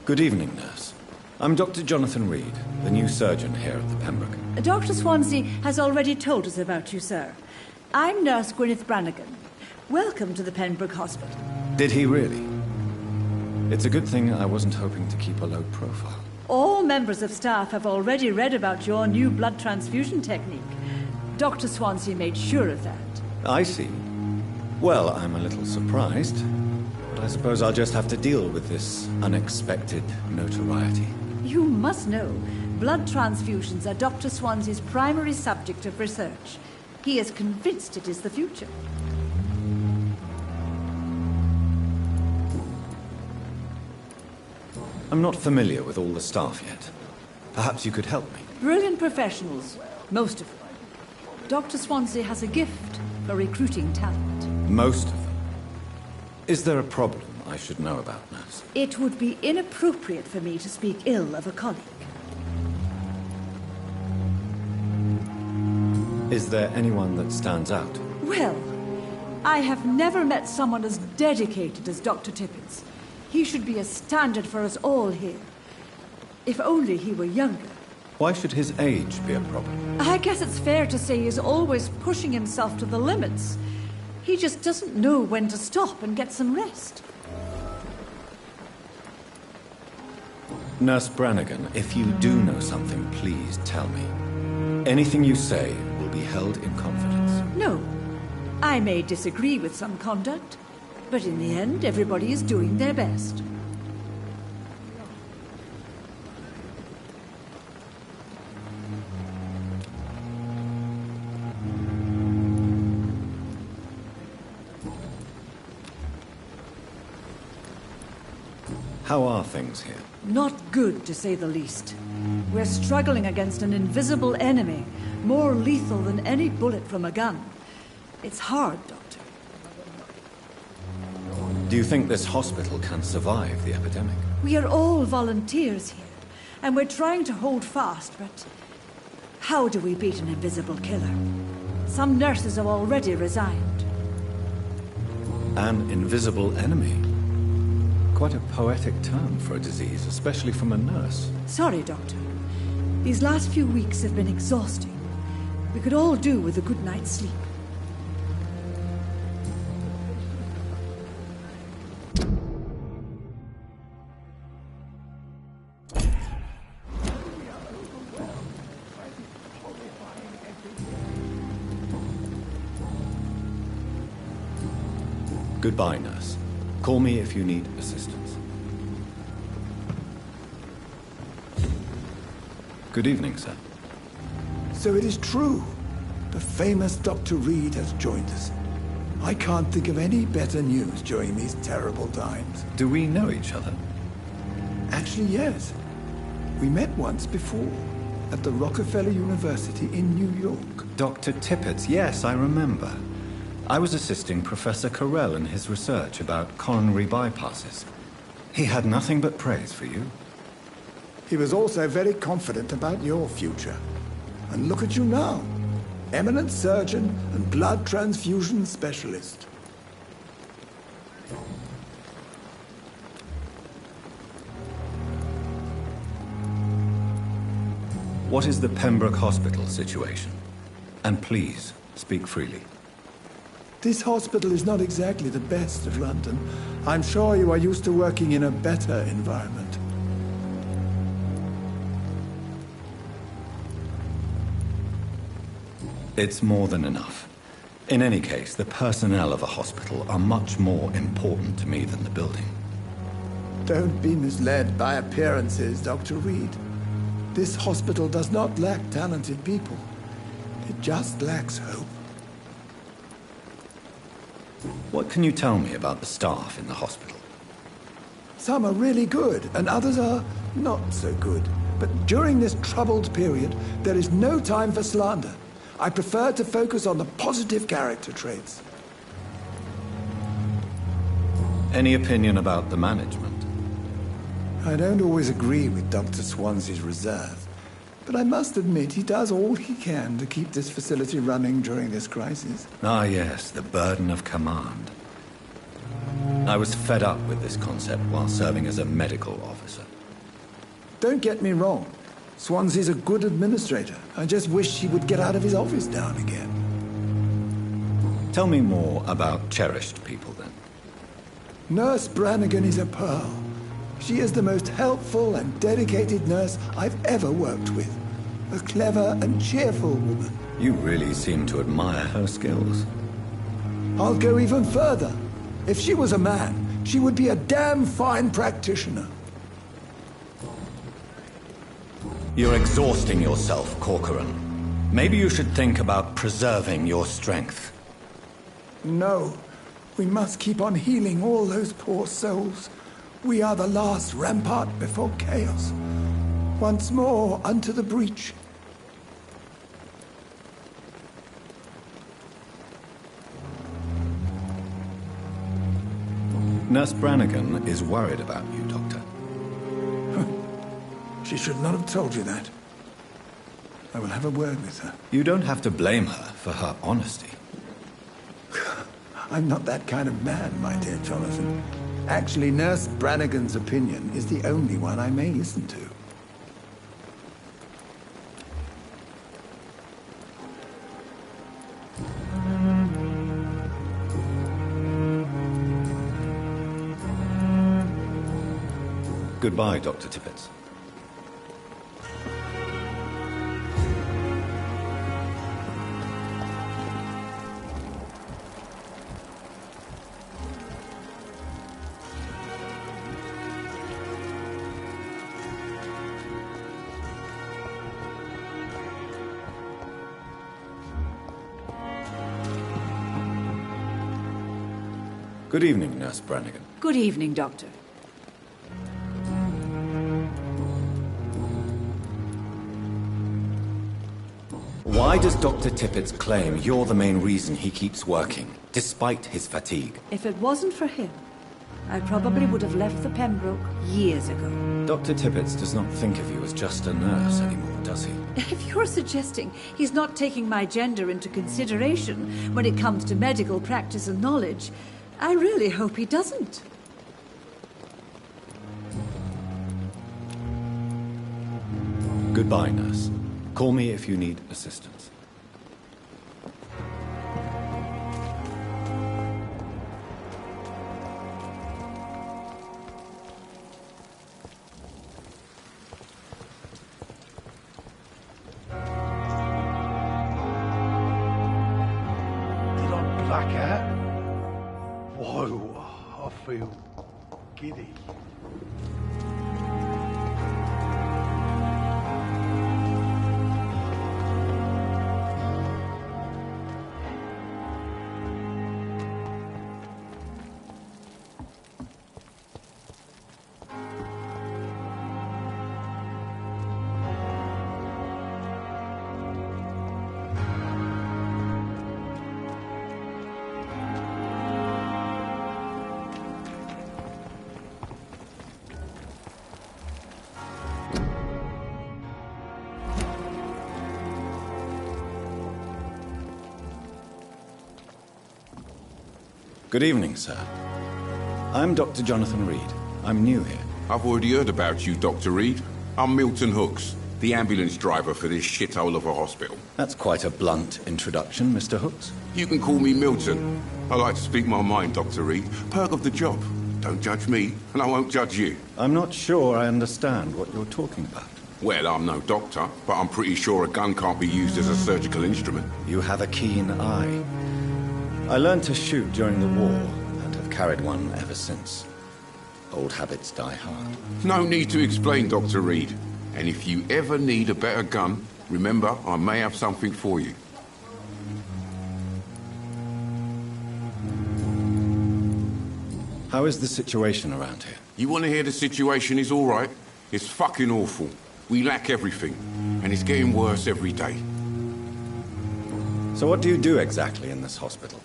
Good evening, nurse. I'm Dr. Jonathan Reed, the new surgeon here at the Pembroke. Dr. Swansea has already told us about you, sir. I'm Nurse Gwyneth Brannigan. Welcome to the Pembroke Hospital. Did he really? It's a good thing I wasn't hoping to keep a low profile. All members of staff have already read about your new blood transfusion technique. Dr. Swansea made sure of that. I see. Well, I'm a little surprised, but I suppose I'll just have to deal with this unexpected notoriety. You must know, blood transfusions are Dr. Swansea's primary subject of research. He is convinced it is the future. I'm not familiar with all the staff yet. Perhaps you could help me. Brilliant professionals, most of them. Dr. Swansea has a gift for recruiting talent. Most of them. Is there a problem I should know about, nurse? It would be inappropriate for me to speak ill of a colleague. Is there anyone that stands out? Well, I have never met someone as dedicated as Dr. Tippett. He should be a standard for us all here. If only he were younger. Why should his age be a problem? I guess it's fair to say he's always pushing himself to the limits. He just doesn't know when to stop and get some rest. Nurse Brannigan, if you do know something, please tell me. Anything you say will be held in confidence. No. I may disagree with some conduct, but in the end, everybody is doing their best. How are things here? Not good, to say the least. We're struggling against an invisible enemy, more lethal than any bullet from a gun. It's hard, Doctor. Do you think this hospital can survive the epidemic? We are all volunteers here, and we're trying to hold fast, but how do we beat an invisible killer? Some nurses have already resigned. An invisible enemy? Quite a poetic term for a disease, especially from a nurse. Sorry, Doctor. These last few weeks have been exhausting. We could all do with a good night's sleep. Goodbye, nurse. Call me if you need assistance. Good evening, sir. So it is true. The famous Dr. Reed has joined us. I can't think of any better news during these terrible times. Do we know each other? Actually, yes. We met once before, at the Rockefeller University in New York. Dr. Tippett, yes, I remember. I was assisting Professor Carell in his research about coronary bypasses. He had nothing but praise for you. He was also very confident about your future. And look at you now. Eminent surgeon and blood transfusion specialist. What is the Pembroke Hospital situation? And please, speak freely. This hospital is not exactly the best of London. I'm sure you are used to working in a better environment. It's more than enough. In any case, the personnel of a hospital are much more important to me than the building. Don't be misled by appearances, Dr. Reed. This hospital does not lack talented people. It just lacks hope. What can you tell me about the staff in the hospital? Some are really good, and others are not so good. But during this troubled period, there is no time for slander. I prefer to focus on the positive character traits. Any opinion about the management? I don't always agree with Dr. Swansea's reserve, but I must admit he does all he can to keep this facility running during this crisis. Ah, yes, the burden of command. I was fed up with this concept while serving as a medical officer. Don't get me wrong. Swansea's a good administrator. I just wish he would get out of his office now and again. Tell me more about cherished people, then. Nurse Brannigan is a pearl. She is the most helpful and dedicated nurse I've ever worked with. A clever and cheerful woman. You really seem to admire her skills. I'll go even further. If she was a man, she would be a damn fine practitioner. You're exhausting yourself, Corcoran. Maybe you should think about preserving your strength. No. We must keep on healing all those poor souls. We are the last rampart before chaos. Once more unto the breach. Nurse Brannigan is worried about you, Doctor. She should not have told you that. I will have a word with her. You don't have to blame her for her honesty. I'm not that kind of man, my dear Jonathan. Actually, Nurse Brannigan's opinion is the only one I may listen to. Goodbye, Dr. Tippett. Good evening, Nurse Brannigan. Good evening, Doctor. Why does Dr. Tippett claim you're the main reason he keeps working, despite his fatigue? If it wasn't for him, I probably would have left the Pembroke years ago. Dr. Tippett does not think of you as just a nurse anymore, does he? If you're suggesting he's not taking my gender into consideration when it comes to medical practice and knowledge, I really hope he doesn't. Goodbye, nurse. Call me if you need assistance. Did I black out? Whoa, I feel giddy. Good evening, sir. I'm Dr. Jonathan Reed. I'm new here. I've already heard about you, Dr. Reed. I'm Milton Hooks, the ambulance driver for this shithole of a hospital. That's quite a blunt introduction, Mr. Hooks. You can call me Milton. I like to speak my mind, Dr. Reed. Perk of the job. Don't judge me, and I won't judge you. I'm not sure I understand what you're talking about. Well, I'm no doctor, but I'm pretty sure a gun can't be used as a surgical instrument. You have a keen eye. I learned to shoot during the war, and have carried one ever since. Old habits die hard. No need to explain, Dr. Reed. And if you ever need a better gun, remember, I may have something for you. How is the situation around here? You want to hear the situation is all right? It's fucking awful. We lack everything, and it's getting worse every day. So what do you do exactly in this hospital?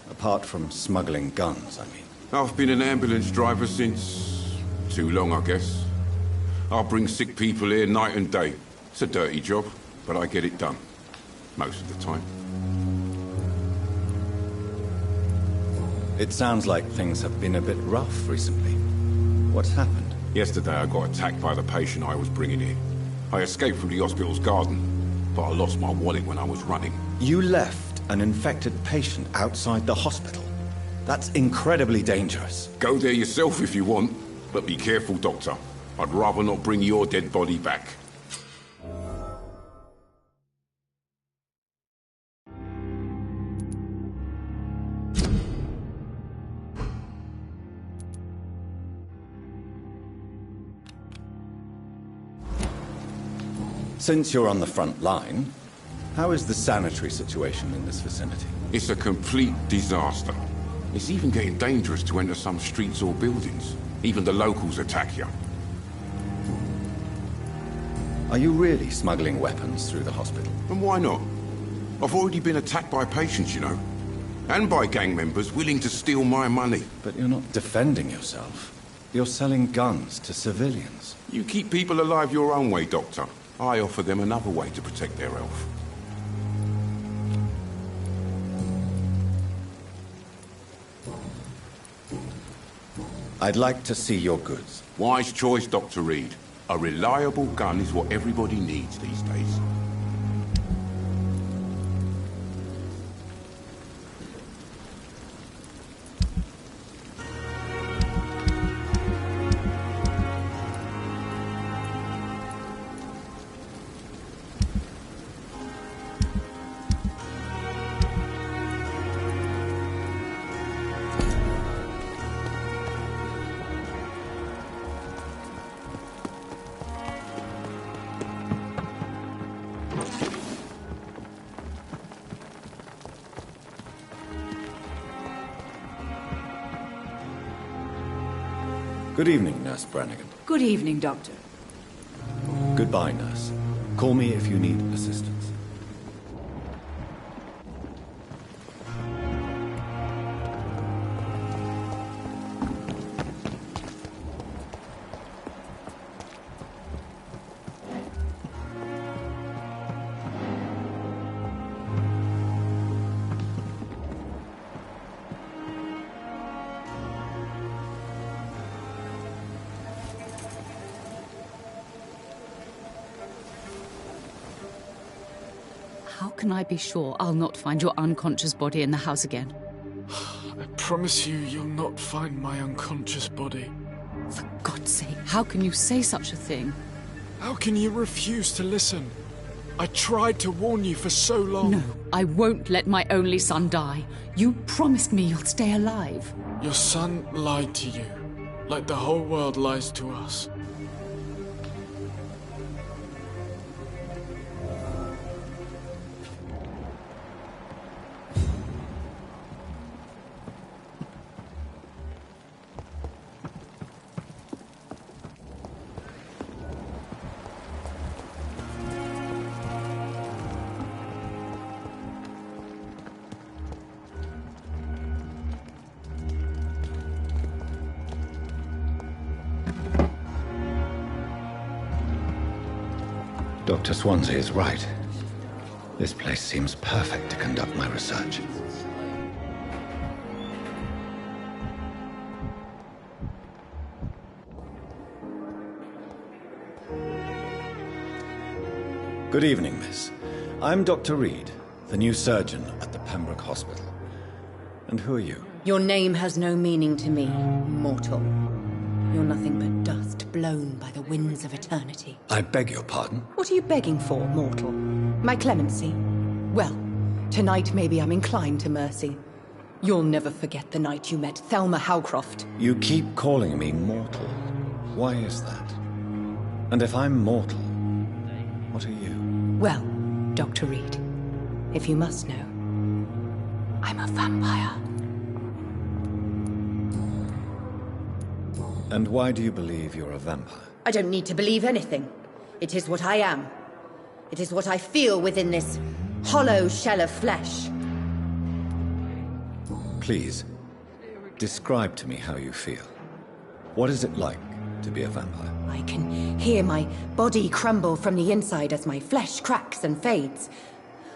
Apart from smuggling guns, I mean. I've been an ambulance driver since... too long, I guess. I bring sick people here night and day. It's a dirty job, but I get it done. Most of the time. It sounds like things have been a bit rough recently. What's happened? Yesterday I got attacked by the patient I was bringing here. I escaped from the hospital's garden, but I lost my wallet when I was running. You left an infected patient outside the hospital? That's incredibly dangerous. Go there yourself if you want, but be careful, Doctor. I'd rather not bring your dead body back. Since you're on the front line, how is the sanitary situation in this vicinity? It's a complete disaster. It's even getting dangerous to enter some streets or buildings. Even the locals attack you. Are you really smuggling weapons through the hospital? And why not? I've already been attacked by patients, you know. And by gang members willing to steal my money. But you're not defending yourself. You're selling guns to civilians. You keep people alive your own way, Doctor. I offer them another way to protect their health. I'd like to see your goods. Wise choice, Dr. Reed. A reliable gun is what everybody needs these days. Good evening, Nurse Brannigan. Good evening, Doctor. Goodbye, Nurse. Call me if you need assistance. How can I be sure I'll not find your unconscious body in the house again? I promise you, you'll not find my unconscious body. For God's sake, how can you say such a thing? How can you refuse to listen? I tried to warn you for so long. No, I won't let my only son die. You promised me you'll stay alive. Your son lied to you, like the whole world lies to us. Dr. Swansea is right. This place seems perfect to conduct my research. Good evening, miss. I'm Dr. Reed, the new surgeon at the Pembroke Hospital. And who are you? Your name has no meaning to me, mortal. You're nothing but dust blown by the winds of eternity. I beg your pardon? What are you begging for, mortal? My clemency? Well, tonight maybe I'm inclined to mercy. You'll never forget the night you met Thelma Howcroft. You keep calling me mortal. Why is that? And if I'm mortal, what are you? Well, Dr. Reed, if you must know, I'm a vampire. And why do you believe you're a vampire? I don't need to believe anything. It is what I am. It is what I feel within this hollow shell of flesh. Please, describe to me how you feel. What is it like to be a vampire? I can hear my body crumble from the inside as my flesh cracks and fades.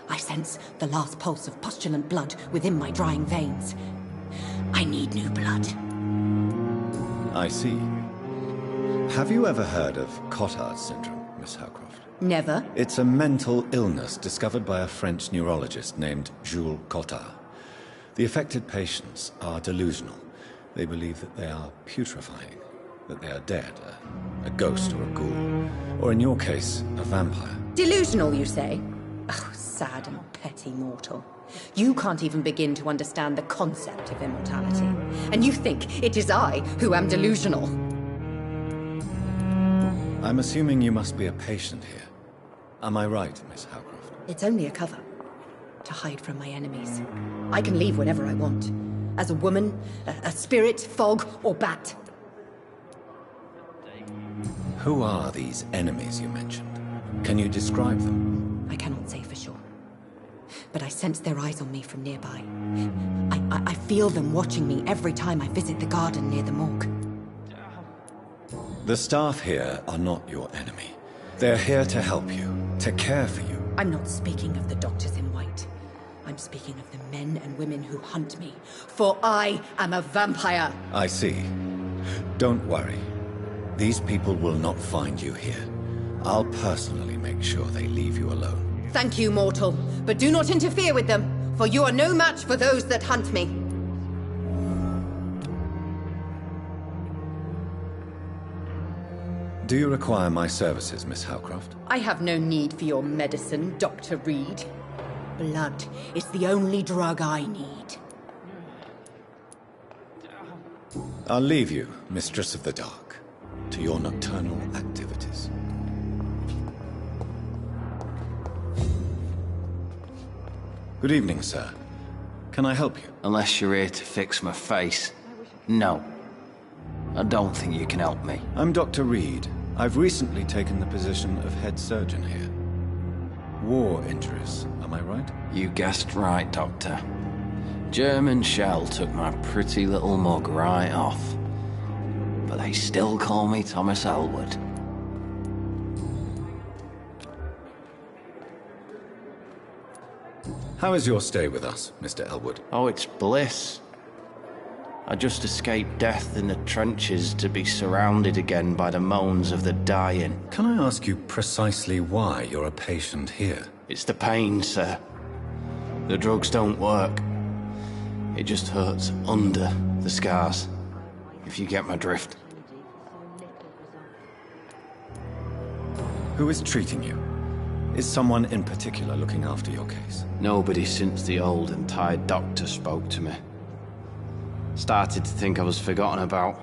I sense the last pulse of postulant blood within my drying veins. I need new blood. I see. Have you ever heard of Cotard syndrome, Miss Howcroft? Never. It's a mental illness discovered by a French neurologist named Jules Cotard. The affected patients are delusional. They believe that they are putrefying, that they are dead, a ghost or a ghoul, or in your case, a vampire. Delusional, you say? Oh, sad and petty mortal. You can't even begin to understand the concept of immortality. And you think it is I who am delusional. I'm assuming you must be a patient here. Am I right, Miss Howcroft? It's only a cover. To hide from my enemies. I can leave whenever I want. As a woman, a spirit, fog, or bat. Who are these enemies you mentioned? Can you describe them? I cannot say for sure. But I sense their eyes on me from nearby. I feel them watching me every time I visit the garden near the morgue. The staff here are not your enemy. They're here to help you, to care for you. I'm not speaking of the doctors in white. I'm speaking of the men and women who hunt me. For I am a vampire! I see. Don't worry. These people will not find you here. I'll personally make sure they leave you alone. Thank you, mortal. But do not interfere with them, for you are no match for those that hunt me. Do you require my services, Miss Howcroft? I have no need for your medicine, Dr. Reed. Blood is the only drug I need. I'll leave you, Mistress of the Dark, to your nocturnal activities. Good evening, sir. Can I help you? Unless you're here to fix my face. No. I don't think you can help me. I'm Dr. Reed. I've recently taken the position of head surgeon here. War injuries, am I right? You guessed right, Doctor. German shell took my pretty little mug right off. But they still call me Thomas Elwood. How is your stay with us, Mr. Elwood? Oh, it's bliss. I just escaped death in the trenches to be surrounded again by the moans of the dying. Can I ask you precisely why you're a patient here? It's the pain, sir. The drugs don't work. It just hurts under the scars, if you get my drift. Who is treating you? Is someone in particular looking after your case? Nobody since the old and tired doctor spoke to me. Started to think I was forgotten about.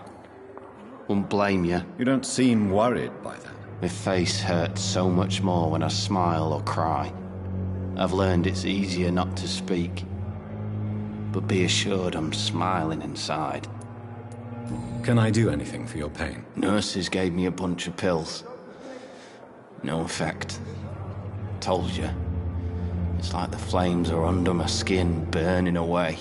Wouldn't blame you. You don't seem worried by that. My face hurts so much more when I smile or cry. I've learned it's easier not to speak. But be assured I'm smiling inside. Can I do anything for your pain? Nurses gave me a bunch of pills. No effect. Told you. It's like the flames are under my skin, burning away.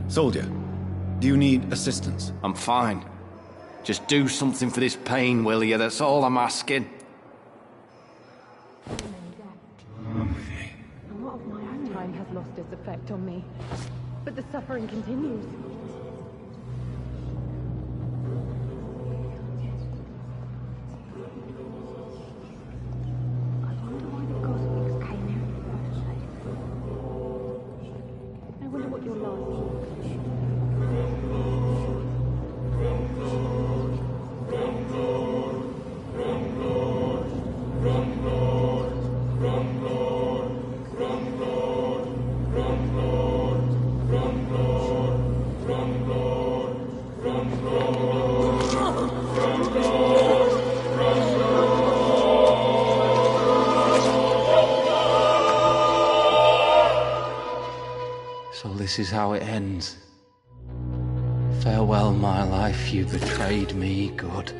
Soldier, do you need assistance? I'm fine. Just do something for this pain, will you? That's all I'm asking. A lot of my own time has lost its effect on me, but the suffering continues. I wonder why the Cosmics came here in the first place. I wonder what your last So this is how it ends. Farewell, my life, you betrayed me, good.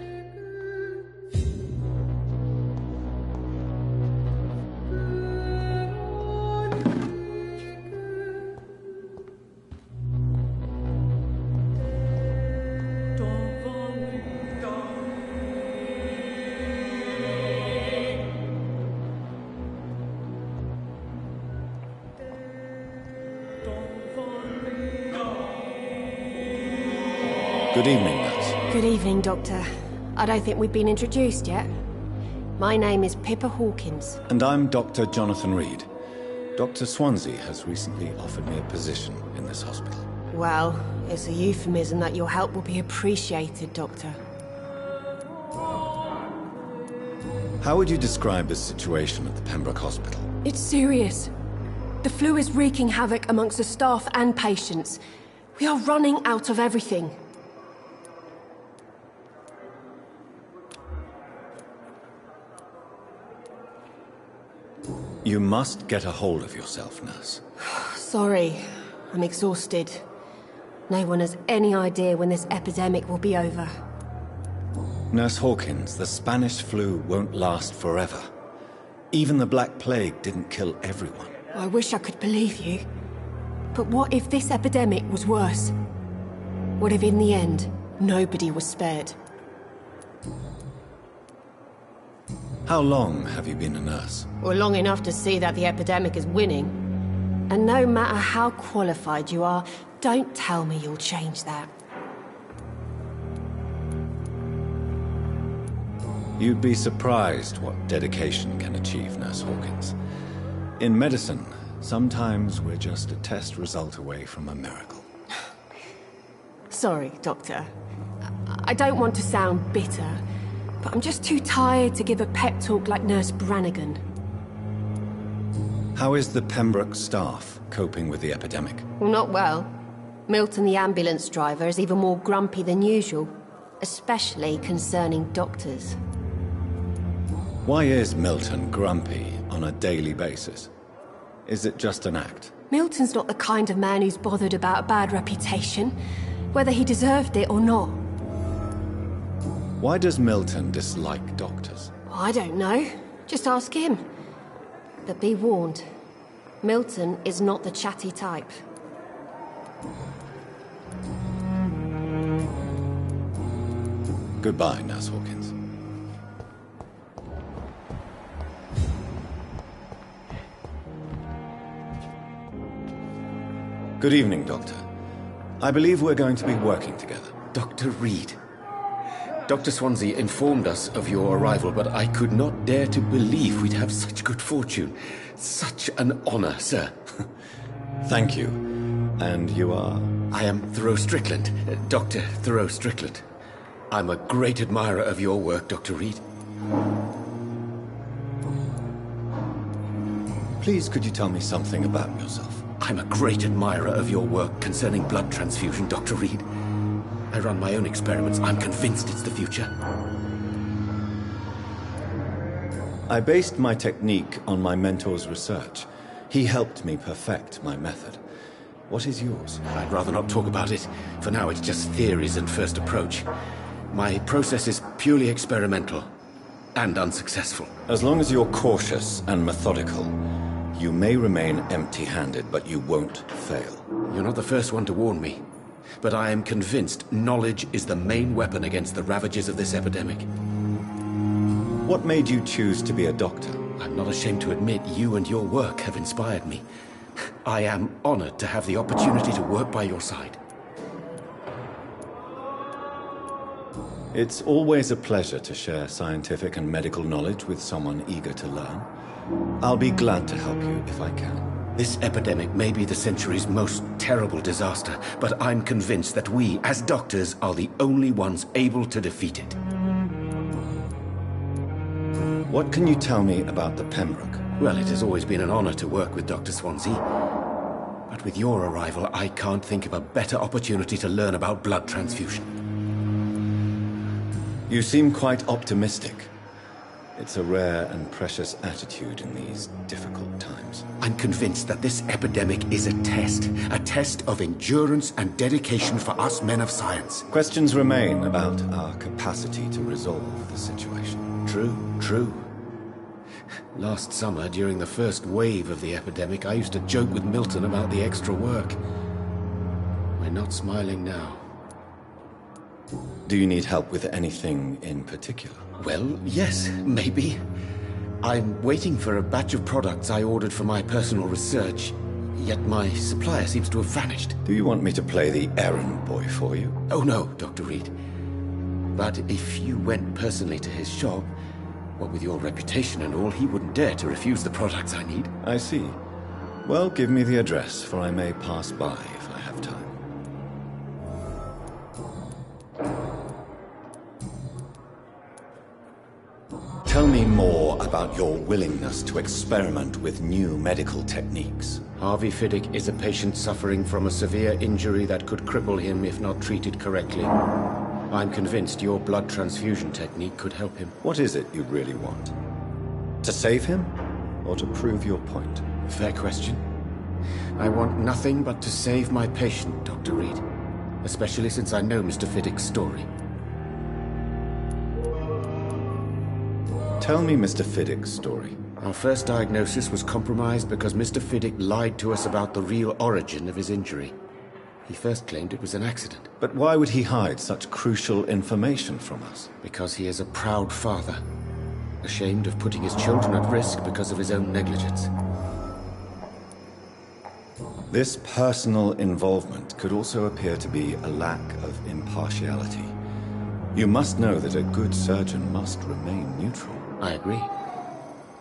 Good evening, nurse. Good evening, Doctor. I don't think we've been introduced yet. My name is Pippa Hawkins. And I'm Dr. Jonathan Reed. Dr. Swansea has recently offered me a position in this hospital. Well, it's a euphemism that your help will be appreciated, Doctor. How would you describe the situation at the Pembroke Hospital? It's serious. The flu is wreaking havoc amongst the staff and patients. We are running out of everything. You must get a hold of yourself, nurse. Sorry, I'm exhausted. No one has any idea when this epidemic will be over. Nurse Hawkins, the Spanish flu won't last forever. Even the Black Plague didn't kill everyone. I wish I could believe you. But what if this epidemic was worse? What if in the end, nobody was spared? How long have you been a nurse? Well, long enough to see that the epidemic is winning. And no matter how qualified you are, don't tell me you'll change that. You'd be surprised what dedication can achieve, Nurse Hawkins. In medicine, sometimes we're just a test result away from a miracle. Sorry, Doctor. I don't want to sound bitter, but I'm just too tired to give a pep talk like Nurse Brannigan. How is the Pembroke staff coping with the epidemic? Well, not well. Milton, the ambulance driver, is even more grumpy than usual, especially concerning doctors. Why is Milton grumpy on a daily basis? Is it just an act? Milton's not the kind of man who's bothered about a bad reputation, whether he deserved it or not. Why does Milton dislike doctors? I don't know. Just ask him. But be warned, Milton is not the chatty type. Goodbye, Nurse Hawkins. Good evening, Doctor. I believe we're going to be working together. Dr. Reed. Dr. Swansea informed us of your arrival, but I could not dare to believe we'd have such good fortune. Such an honor, sir. Thank you. And you are? I am Thoreau Strickland, Dr. Thoreau Strickland. I'm a great admirer of your work, Dr. Reed. Please, could you tell me something about yourself? I'm a great admirer of your work concerning blood transfusion, Dr. Reed. I run my own experiments. I'm convinced it's the future. I based my technique on my mentor's research. He helped me perfect my method. What is yours? I'd rather not talk about it. For now, it's just theories and first approach. My process is purely experimental and unsuccessful. As long as you're cautious and methodical, you may remain empty-handed, but you won't fail. You're not the first one to warn me, but I am convinced knowledge is the main weapon against the ravages of this epidemic. What made you choose to be a doctor? I'm not ashamed to admit you and your work have inspired me. I am honored to have the opportunity to work by your side. It's always a pleasure to share scientific and medical knowledge with someone eager to learn. I'll be glad to help you if I can. This epidemic may be the century's most terrible disaster, but I'm convinced that we, as doctors, are the only ones able to defeat it. What can you tell me about the Pembroke? Well, it has always been an honor to work with Dr. Swansea. But with your arrival, I can't think of a better opportunity to learn about blood transfusion. You seem quite optimistic. It's a rare and precious attitude in these difficult times. I'm convinced that this epidemic is a test of endurance and dedication for us men of science. Questions remain about our capacity to resolve the situation. True. Last summer, during the first wave of the epidemic, I used to joke with Milton about the extra work. We're not smiling now. Do you need help with anything in particular? Well, yes, maybe. I'm waiting for a batch of products I ordered for my personal research. Yet my supplier seems to have vanished. Do you want me to play the errand boy for you? Oh no, Dr. Reed. But if you went personally to his shop, what with your reputation and all, he wouldn't dare to refuse the products I need. I see. Well, give me the address, for I may pass by if I have time. Tell me more about your willingness to experiment with new medical techniques. Harvey Fiddick is a patient suffering from a severe injury that could cripple him if not treated correctly. I'm convinced your blood transfusion technique could help him. What is it you really want? To save him, or to prove your point? Fair question. I want nothing but to save my patient, Dr. Reed. Especially since I know Mr. Fiddick's story. Tell me Mr. Fiddick's story. Our first diagnosis was compromised because Mr. Fiddick lied to us about the real origin of his injury. He first claimed it was an accident. But why would he hide such crucial information from us? Because he is a proud father, ashamed of putting his children at risk because of his own negligence. This personal involvement could also appear to be a lack of impartiality. You must know that a good surgeon must remain neutral. I agree.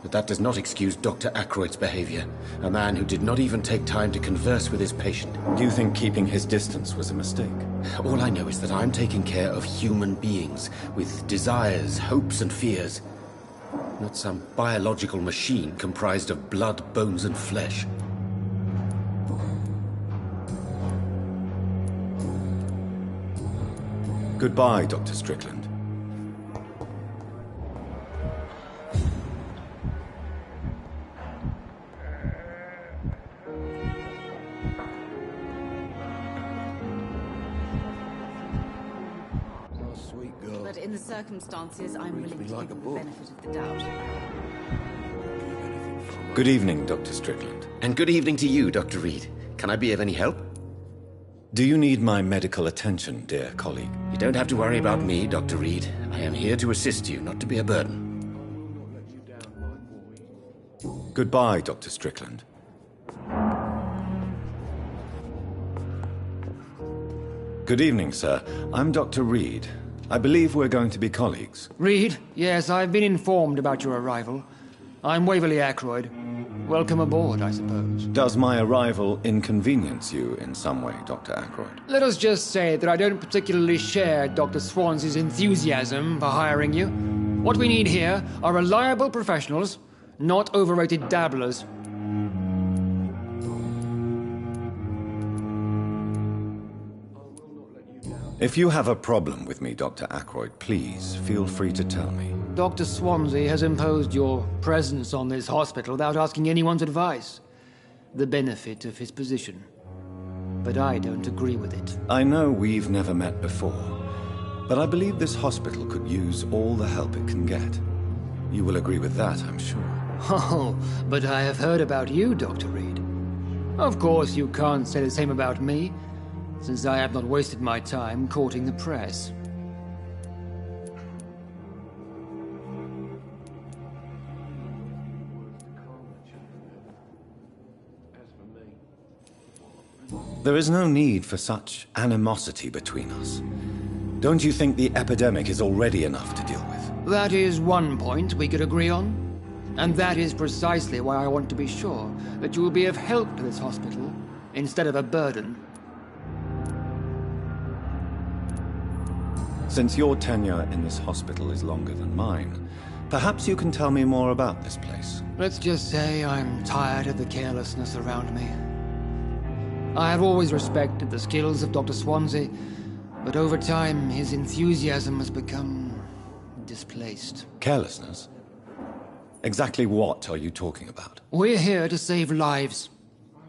But that does not excuse Dr. Ackroyd's behavior, a man who did not even take time to converse with his patient. Do you think keeping his distance was a mistake? All I know is that I'm taking care of human beings, with desires, hopes and fears. Not some biological machine comprised of blood, bones and flesh. Goodbye, Dr. Strickland. But in the circumstances, I'm willing to give you the benefit of the doubt. Good evening, Dr. Strickland. And good evening to you, Dr. Reed. Can I be of any help? Do you need my medical attention, dear colleague? You don't have to worry about me, Dr. Reed. I am here to assist you, not to be a burden. Goodbye, Dr. Strickland. Good evening, sir. I'm Dr. Reed. I believe we're going to be colleagues. Reed? Yes, I've been informed about your arrival. I'm Waverly Ackroyd. Welcome aboard, I suppose. Does my arrival inconvenience you in some way, Dr. Ackroyd? Let us just say that I don't particularly share Dr. Swansea's enthusiasm for hiring you. What we need here are reliable professionals, not overrated dabblers. If you have a problem with me, Dr. Ackroyd, please feel free to tell me. Dr. Swansea has imposed your presence on this hospital without asking anyone's advice. The benefit of his position. But I don't agree with it. I know we've never met before, but I believe this hospital could use all the help it can get. You will agree with that, I'm sure. Oh, but I have heard about you, Dr. Reed. Of course you can't say the same about me, since I have not wasted my time courting the press. There is no need for such animosity between us. Don't you think the epidemic is already enough to deal with? That is one point we could agree on. And that is precisely why I want to be sure that you will be of help to this hospital, instead of a burden. Since your tenure in this hospital is longer than mine, perhaps you can tell me more about this place. Let's just say I'm tired of the carelessness around me. I have always respected the skills of Dr. Swansea, but over time his enthusiasm has become displaced. Carelessness? Exactly what are you talking about? We're here to save lives.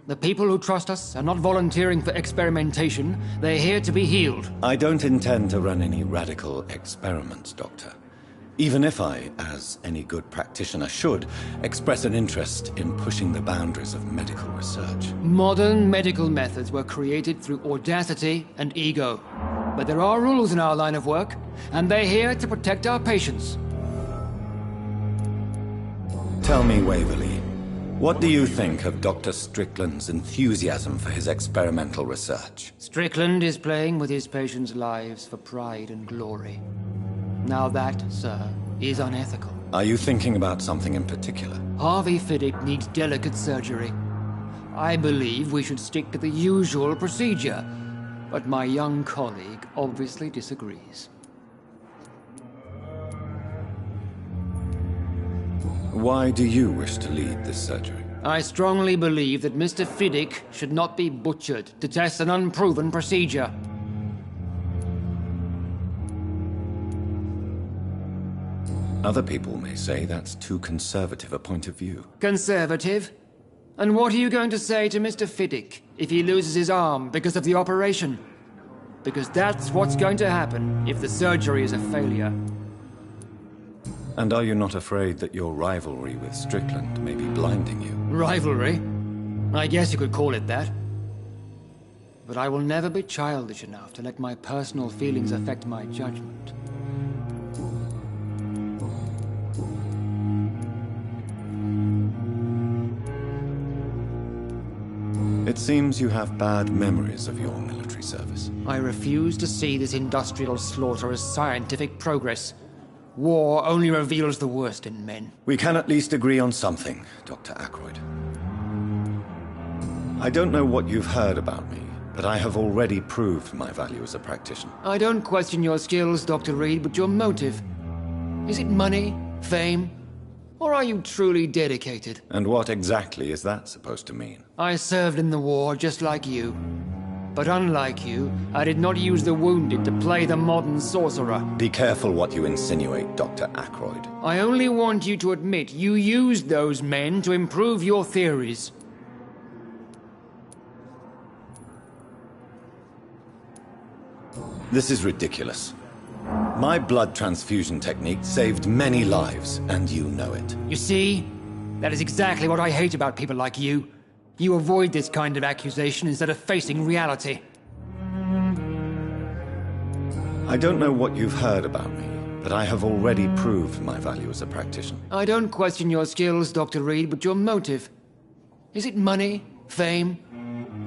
The people who trust us are not volunteering for experimentation. They're here to be healed. I don't intend to run any radical experiments, Doctor. Even if I, as any good practitioner should, express an interest in pushing the boundaries of medical research. Modern medical methods were created through audacity and ego. But there are rules in our line of work, and they're here to protect our patients. Tell me, Waverly, What do you think of Dr. Strickland's enthusiasm for his experimental research? Strickland is playing with his patients' lives for pride and glory. Now that, sir, is unethical. Are you thinking about something in particular? Harvey Fiddick needs delicate surgery. I believe we should stick to the usual procedure, but my young colleague obviously disagrees. Why do you wish to lead this surgery? I strongly believe that Mr. Fiddick should not be butchered to test an unproven procedure. Other people may say that's too conservative a point of view. Conservative? And what are you going to say to Mr. Fiddick if he loses his arm because of the operation? Because that's what's going to happen if the surgery is a failure. And are you not afraid that your rivalry with Strickland may be blinding you? Rivalry? I guess you could call it that. But I will never be childish enough to let my personal feelings affect my judgment. It seems you have bad memories of your military service. I refuse to see this industrial slaughter as scientific progress. War only reveals the worst in men. We can at least agree on something, Dr. Ackroyd. I don't know what you've heard about me, but I have already proved my value as a practitioner. I don't question your skills, Dr. Reed, but your motive. Is it money, fame, or are you truly dedicated? And what exactly is that supposed to mean? I served in the war just like you. But unlike you, I did not use the wounded to play the modern sorcerer. Be careful what you insinuate, Dr. Ackroyd. I only want you to admit you used those men to improve your theories. This is ridiculous. My blood transfusion technique saved many lives, and you know it. You see? That is exactly what I hate about people like you. You avoid this kind of accusation instead of facing reality. I don't know what you've heard about me, but I have already proved my value as a practitioner. I don't question your skills, Dr. Reed, but your motive. Is it money, fame,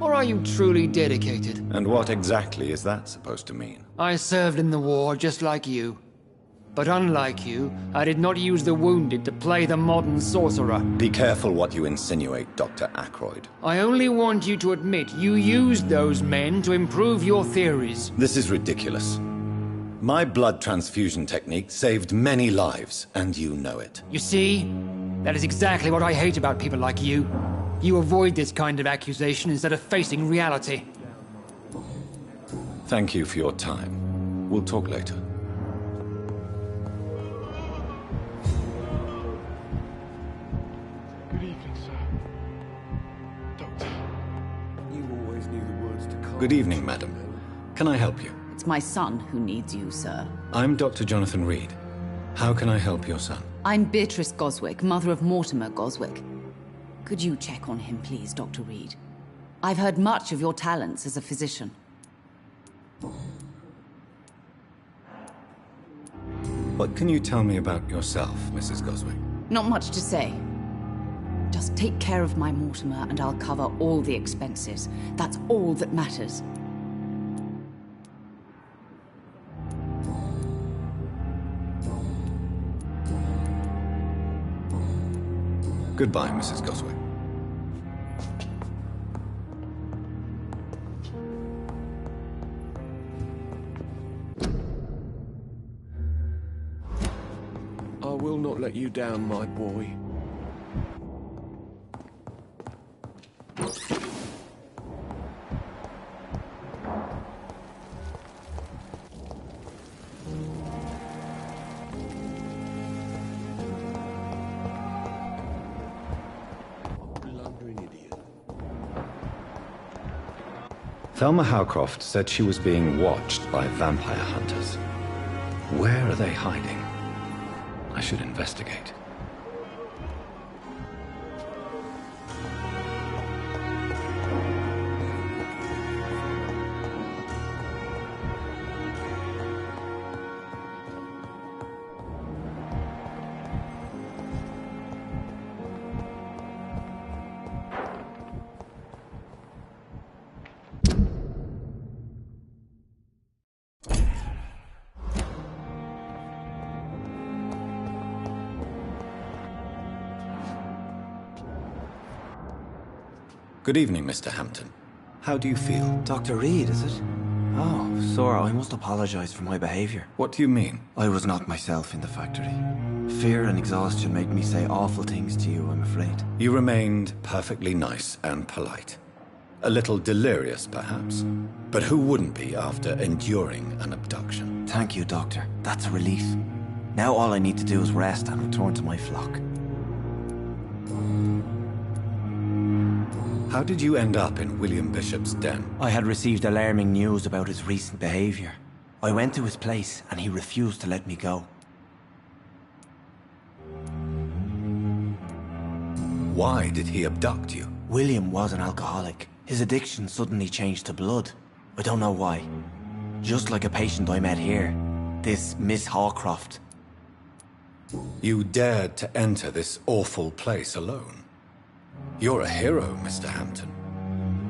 or are you truly dedicated? And what exactly is that supposed to mean? I served in the war just like you. But unlike you, I did not use the wounded to play the modern sorcerer. Be careful what you insinuate, Dr. Ackroyd. I only want you to admit you used those men to improve your theories. This is ridiculous. My blood transfusion technique saved many lives, and you know it. You see? That is exactly what I hate about people like you. You avoid this kind of accusation instead of facing reality. Thank you for your time. We'll talk later. Good evening, sir. Doctor. You always knew the words to call. Good evening, madam. Can I help you? It's my son who needs you, sir. I'm Dr. Jonathan Reed. How can I help your son? I'm Beatrice Goswick, mother of Mortimer Goswick. Could you check on him, please, Dr. Reed? I've heard much of your talents as a physician. What can you tell me about yourself, Mrs. Goswick? Not much to say. Just take care of my Mortimer and I'll cover all the expenses. That's all that matters. Goodbye, Mrs. Goswick. I will not let you down, my boy. Thelma Howcroft said she was being watched by vampire hunters. Where are they hiding? I should investigate. Good evening, Mr. Hampton. How do you feel? Dr. Reed, is it? Oh, sir, I must apologize for my behavior. What do you mean? I was not myself in the factory. Fear and exhaustion made me say awful things to you, I'm afraid. You remained perfectly nice and polite. A little delirious, perhaps. But who wouldn't be after enduring an abduction? Thank you, Doctor. That's a relief. Now all I need to do is rest and return to my flock. How did you end up in William Bishop's den? I had received alarming news about his recent behavior. I went to his place and he refused to let me go. Why did he abduct you? William was an alcoholic. His addiction suddenly changed to blood. I don't know why. Just like a patient I met here. This Miss Hawcroft. You dared to enter this awful place alone. You're a hero, Mr. Hampton.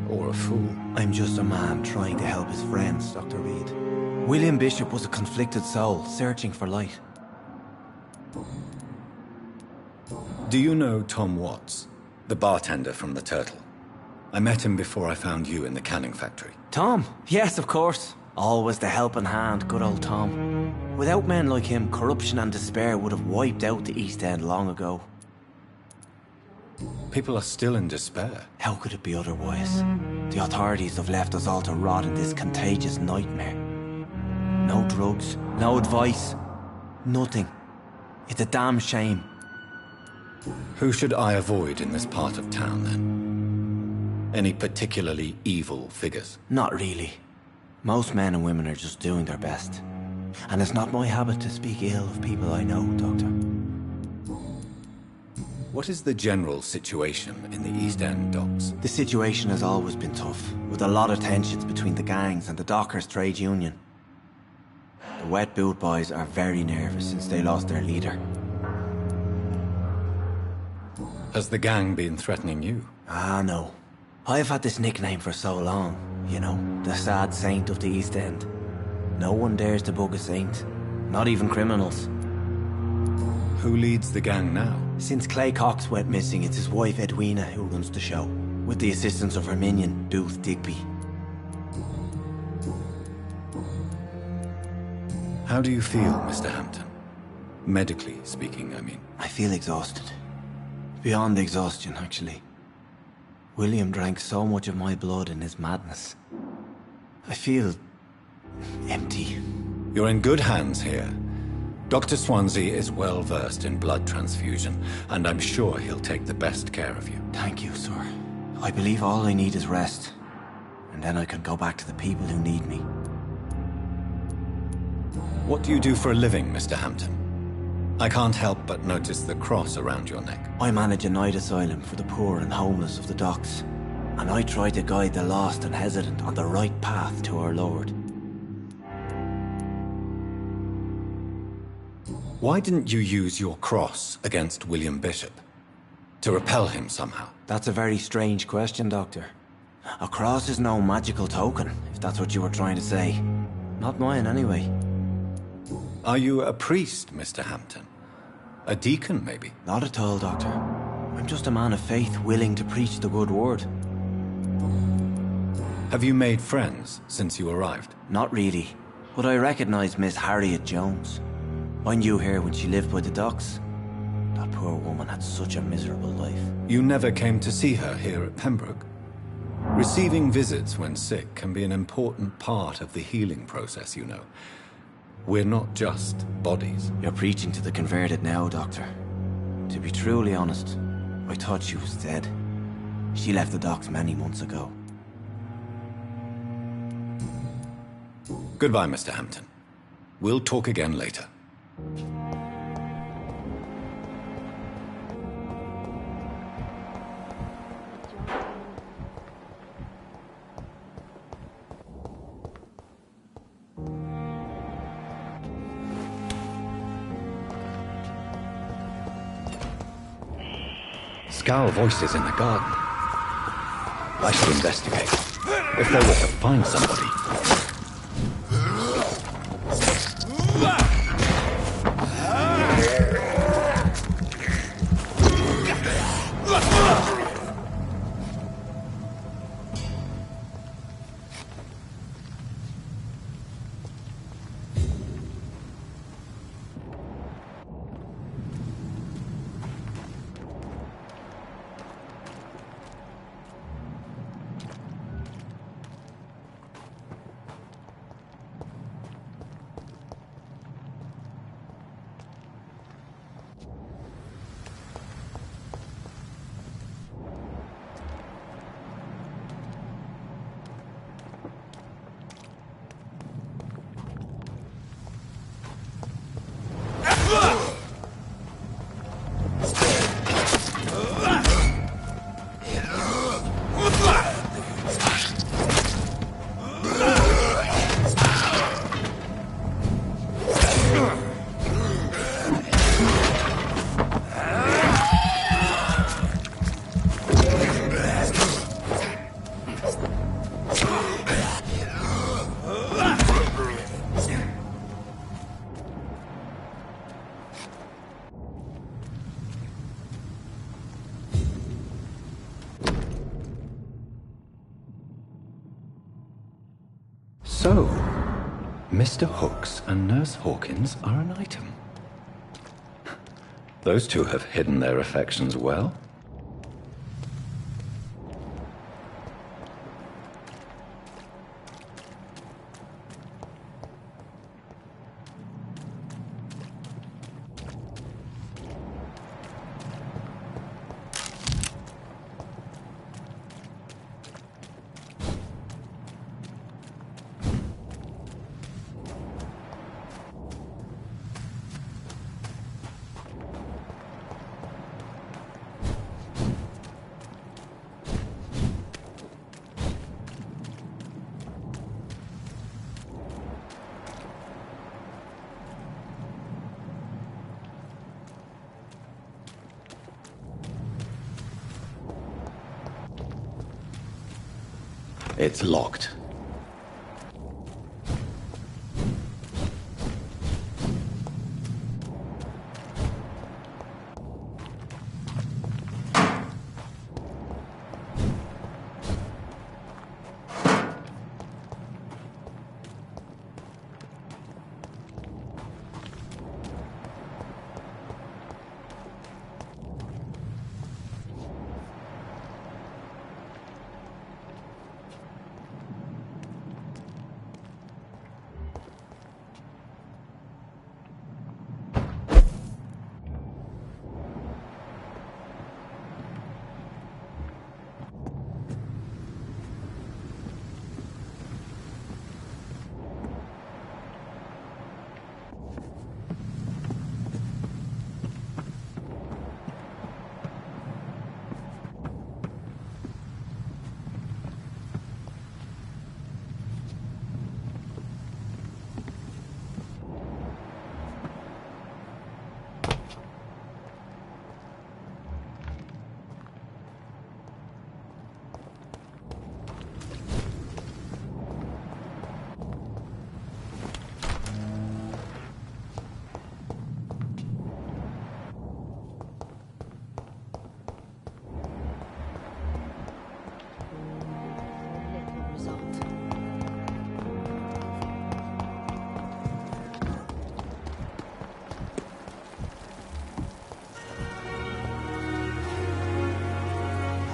Or a fool. I'm just a man trying to help his friends, Dr. Reed. William Bishop was a conflicted soul, searching for light. Do you know Tom Watts, the bartender from the Turtle? I met him before I found you in the canning factory. Tom? Yes, of course. Always the helping hand, good old Tom. Without men like him, corruption and despair would have wiped out the East End long ago. People are still in despair. How could it be otherwise? The authorities have left us all to rot in this contagious nightmare. No drugs, no advice, nothing. It's a damn shame. Who should I avoid in this part of town, then? Any particularly evil figures? Not really. Most men and women are just doing their best. And it's not my habit to speak ill of people I know, Doctor. What is the general situation in the East End docks? The situation has always been tough, with a lot of tensions between the gangs and the dockers' trade union. The wet boot boys are very nervous since they lost their leader. Has the gang been threatening you? Ah, no. I've had this nickname for so long, you know, the sad saint of the East End. No one dares to bug a saint, not even criminals. Who leads the gang now? Since Clay Cox went missing, it's his wife Edwina who runs the show, with the assistance of her minion, Booth Digby. How do you feel, Mr. Hampton? Medically speaking, I mean. I feel exhausted. Beyond exhaustion, actually. William drank so much of my blood in his madness. I feel empty. You're in good hands here. Dr. Swansea is well versed in blood transfusion, and I'm sure he'll take the best care of you. Thank you, sir. I believe all I need is rest, and then I can go back to the people who need me. What do you do for a living, Mr. Hampton? I can't help but notice the cross around your neck. I manage a night asylum for the poor and homeless of the docks, and I try to guide the lost and hesitant on the right path to our Lord. Why didn't you use your cross against William Bishop? To repel him somehow? That's a very strange question, Doctor. A cross is no magical token, if that's what you were trying to say. Not mine, anyway. Are you a priest, Mr. Hampton? A deacon, maybe? Not at all, Doctor. I'm just a man of faith willing to preach the good word. Have you made friends since you arrived? Not really, but I recognize Miss Harriet Jones. I knew her when she lived by the docks. That poor woman had such a miserable life. You never came to see her here at Pembroke? Receiving visits when sick can be an important part of the healing process, you know. We're not just bodies. You're preaching to the converted now, Doctor. To be truly honest, I thought she was dead. She left the docks many months ago. Goodbye, Mr. Hampton. We'll talk again later. Scowl voices in the garden. I should investigate. If they were to find somebody. So, Mr. Hooks and Nurse Hawkins are an item. Those two have hidden their affections well. It's locked.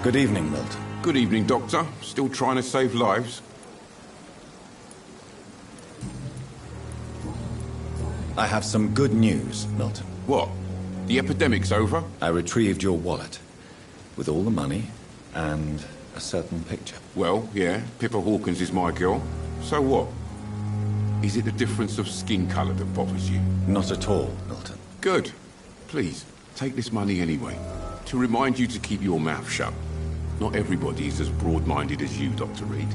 Good evening, Milton. Good evening, Doctor. Still trying to save lives? I have some good news, Milton. What? The epidemic's over? I retrieved your wallet, with all the money and a certain picture. Well, yeah, Pippa Hawkins is my girl. So what? Is it the difference of skin colour that bothers you? Not at all, Milton. Good. Please, take this money anyway. To remind you to keep your mouth shut. Not everybody is as broad-minded as you, Dr. Reed.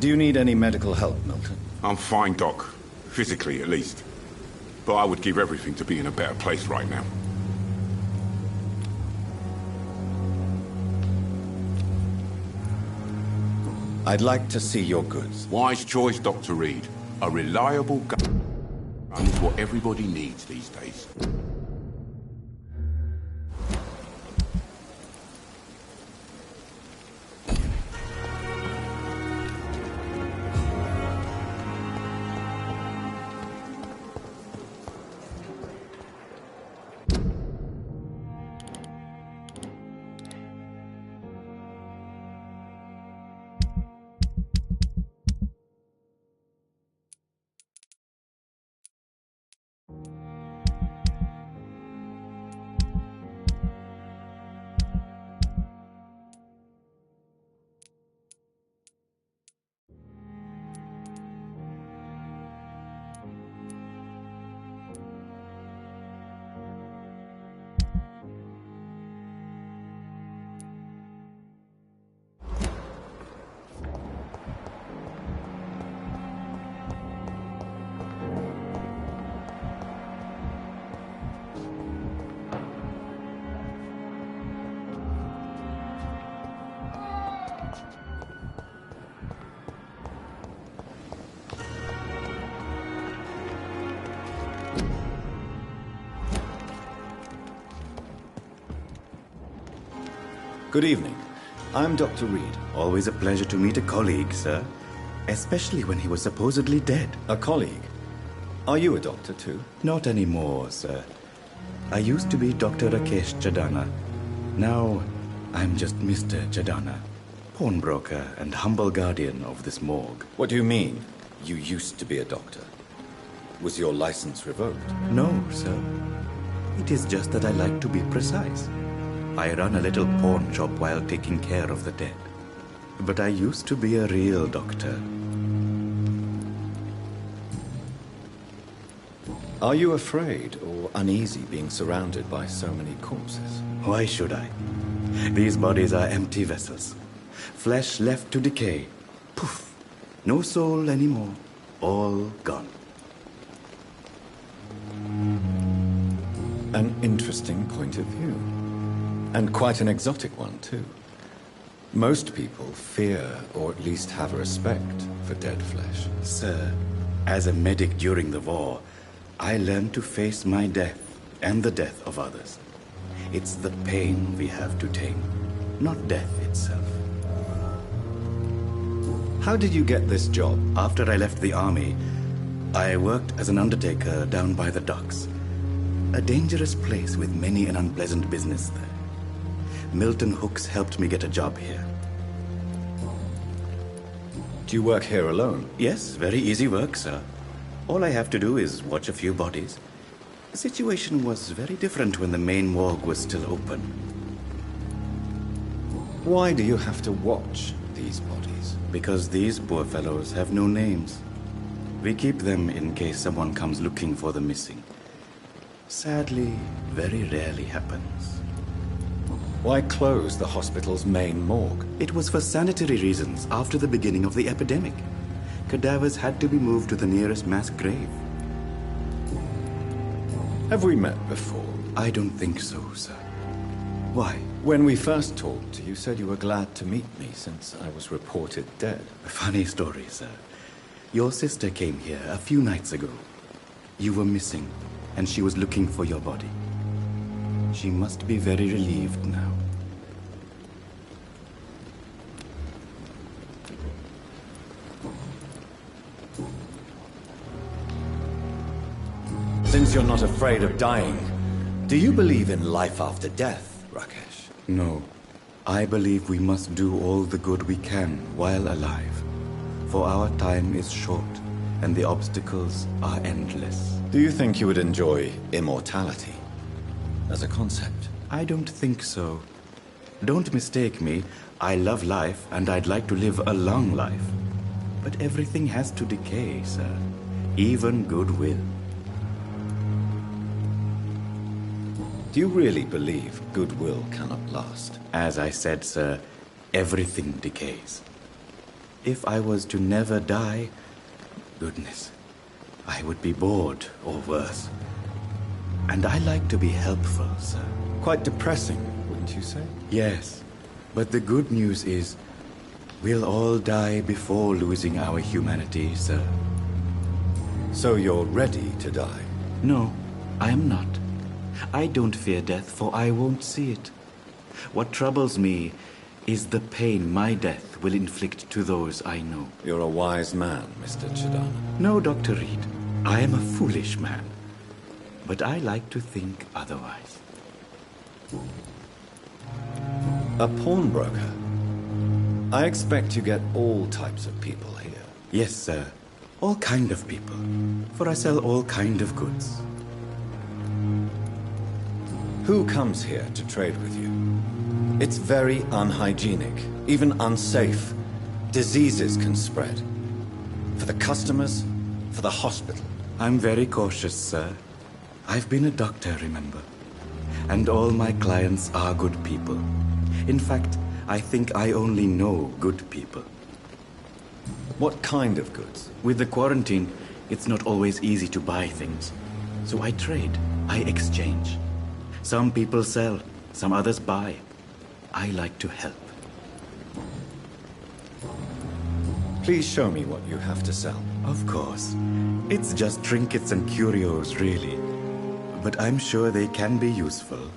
Do you need any medical help, Milton? I'm fine, Doc. Physically, at least. But I would give everything to be in a better place right now. I'd like to see your goods. Wise choice, Dr. Reed. A reliable gun is what everybody needs these days. Good evening. I'm Dr. Reed. Always a pleasure to meet a colleague, sir. Especially when he was supposedly dead. A colleague? Are you a doctor too? Not anymore, sir. I used to be Dr. Rakesh Chadana. Now, I'm just Mr. Chadana, pawnbroker and humble guardian of this morgue. What do you mean, you used to be a doctor? Was your license revoked? No, sir. It is just that I like to be precise. I run a little pawn shop while taking care of the dead. But I used to be a real doctor. Are you afraid or uneasy being surrounded by so many corpses? Why should I? These bodies are empty vessels. Flesh left to decay. Poof. No soul anymore. All gone. An interesting point of view. And quite an exotic one, too. Most people fear, or at least have a respect, for dead flesh. Sir, as a medic during the war, I learned to face my death and the death of others. It's the pain we have to tame, not death itself. How did you get this job? After I left the army, I worked as an undertaker down by the docks. A dangerous place with many an unpleasant business there. Milton Hooks helped me get a job here. Do you work here alone? Yes, very easy work, sir. All I have to do is watch a few bodies. The situation was very different when the main morgue was still open. Why do you have to watch these bodies? Because these poor fellows have no names. We keep them in case someone comes looking for the missing. Sadly, very rarely happens. Why close the hospital's main morgue? It was for sanitary reasons after the beginning of the epidemic. Cadavers had to be moved to the nearest mass grave. Have we met before? I don't think so, sir. Why? When we first talked, you said you were glad to meet me since I was reported dead. A funny story, sir. Your sister came here a few nights ago. You were missing, and she was looking for your body. She must be very relieved now. Since you're not afraid of dying, do you believe in life after death, Rakesh? No. I believe we must do all the good we can while alive. For our time is short, and the obstacles are endless. Do you think you would enjoy immortality as a concept? I don't think so. Don't mistake me. I love life, and I'd like to live a long life. But everything has to decay, sir. Even goodwill. Do you really believe goodwill cannot last? As I said, sir, everything decays. If I was to never die, goodness, I would be bored or worse. And I like to be helpful, sir. Quite depressing, wouldn't you say? Yes, but the good news is we'll all die before losing our humanity, sir. So you're ready to die? No, I am not. I don't fear death, for I won't see it. What troubles me is the pain my death will inflict to those I know. You're a wise man, Mr. Chadana. No, Dr. Reed. I am a foolish man. But I like to think otherwise. A pawnbroker? I expect you get all types of people here. Yes, sir. All kind of people. For I sell all kind of goods. Who comes here to trade with you? It's very unhygienic, even unsafe. Diseases can spread. For the customers, for the hospital. I'm very cautious, sir. I've been a doctor, remember? And all my clients are good people. In fact, I think I only know good people. What kind of goods? With the quarantine, it's not always easy to buy things. So I trade, I exchange. Some people sell, some others buy. I like to help. Please show me what you have to sell. Of course. It's just trinkets and curios, really. But I'm sure they can be useful.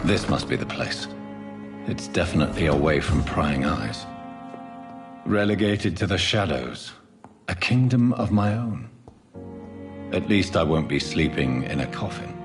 This must be the place. It's definitely away from prying eyes. Relegated to the shadows. A kingdom of my own. At least I won't be sleeping in a coffin.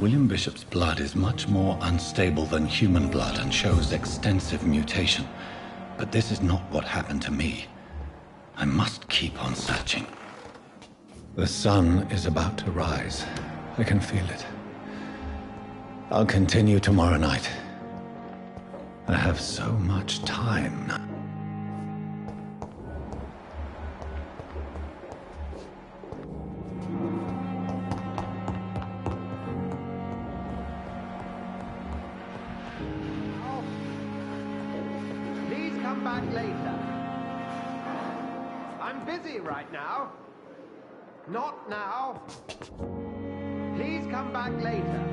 William Bishop's blood is much more unstable than human blood and shows extensive mutation. But this is not what happened to me. I must keep on searching. The sun is about to rise. I can feel it. I'll continue tomorrow night. I have so much time now. later. I'm busy right now. Not now. Please come back later.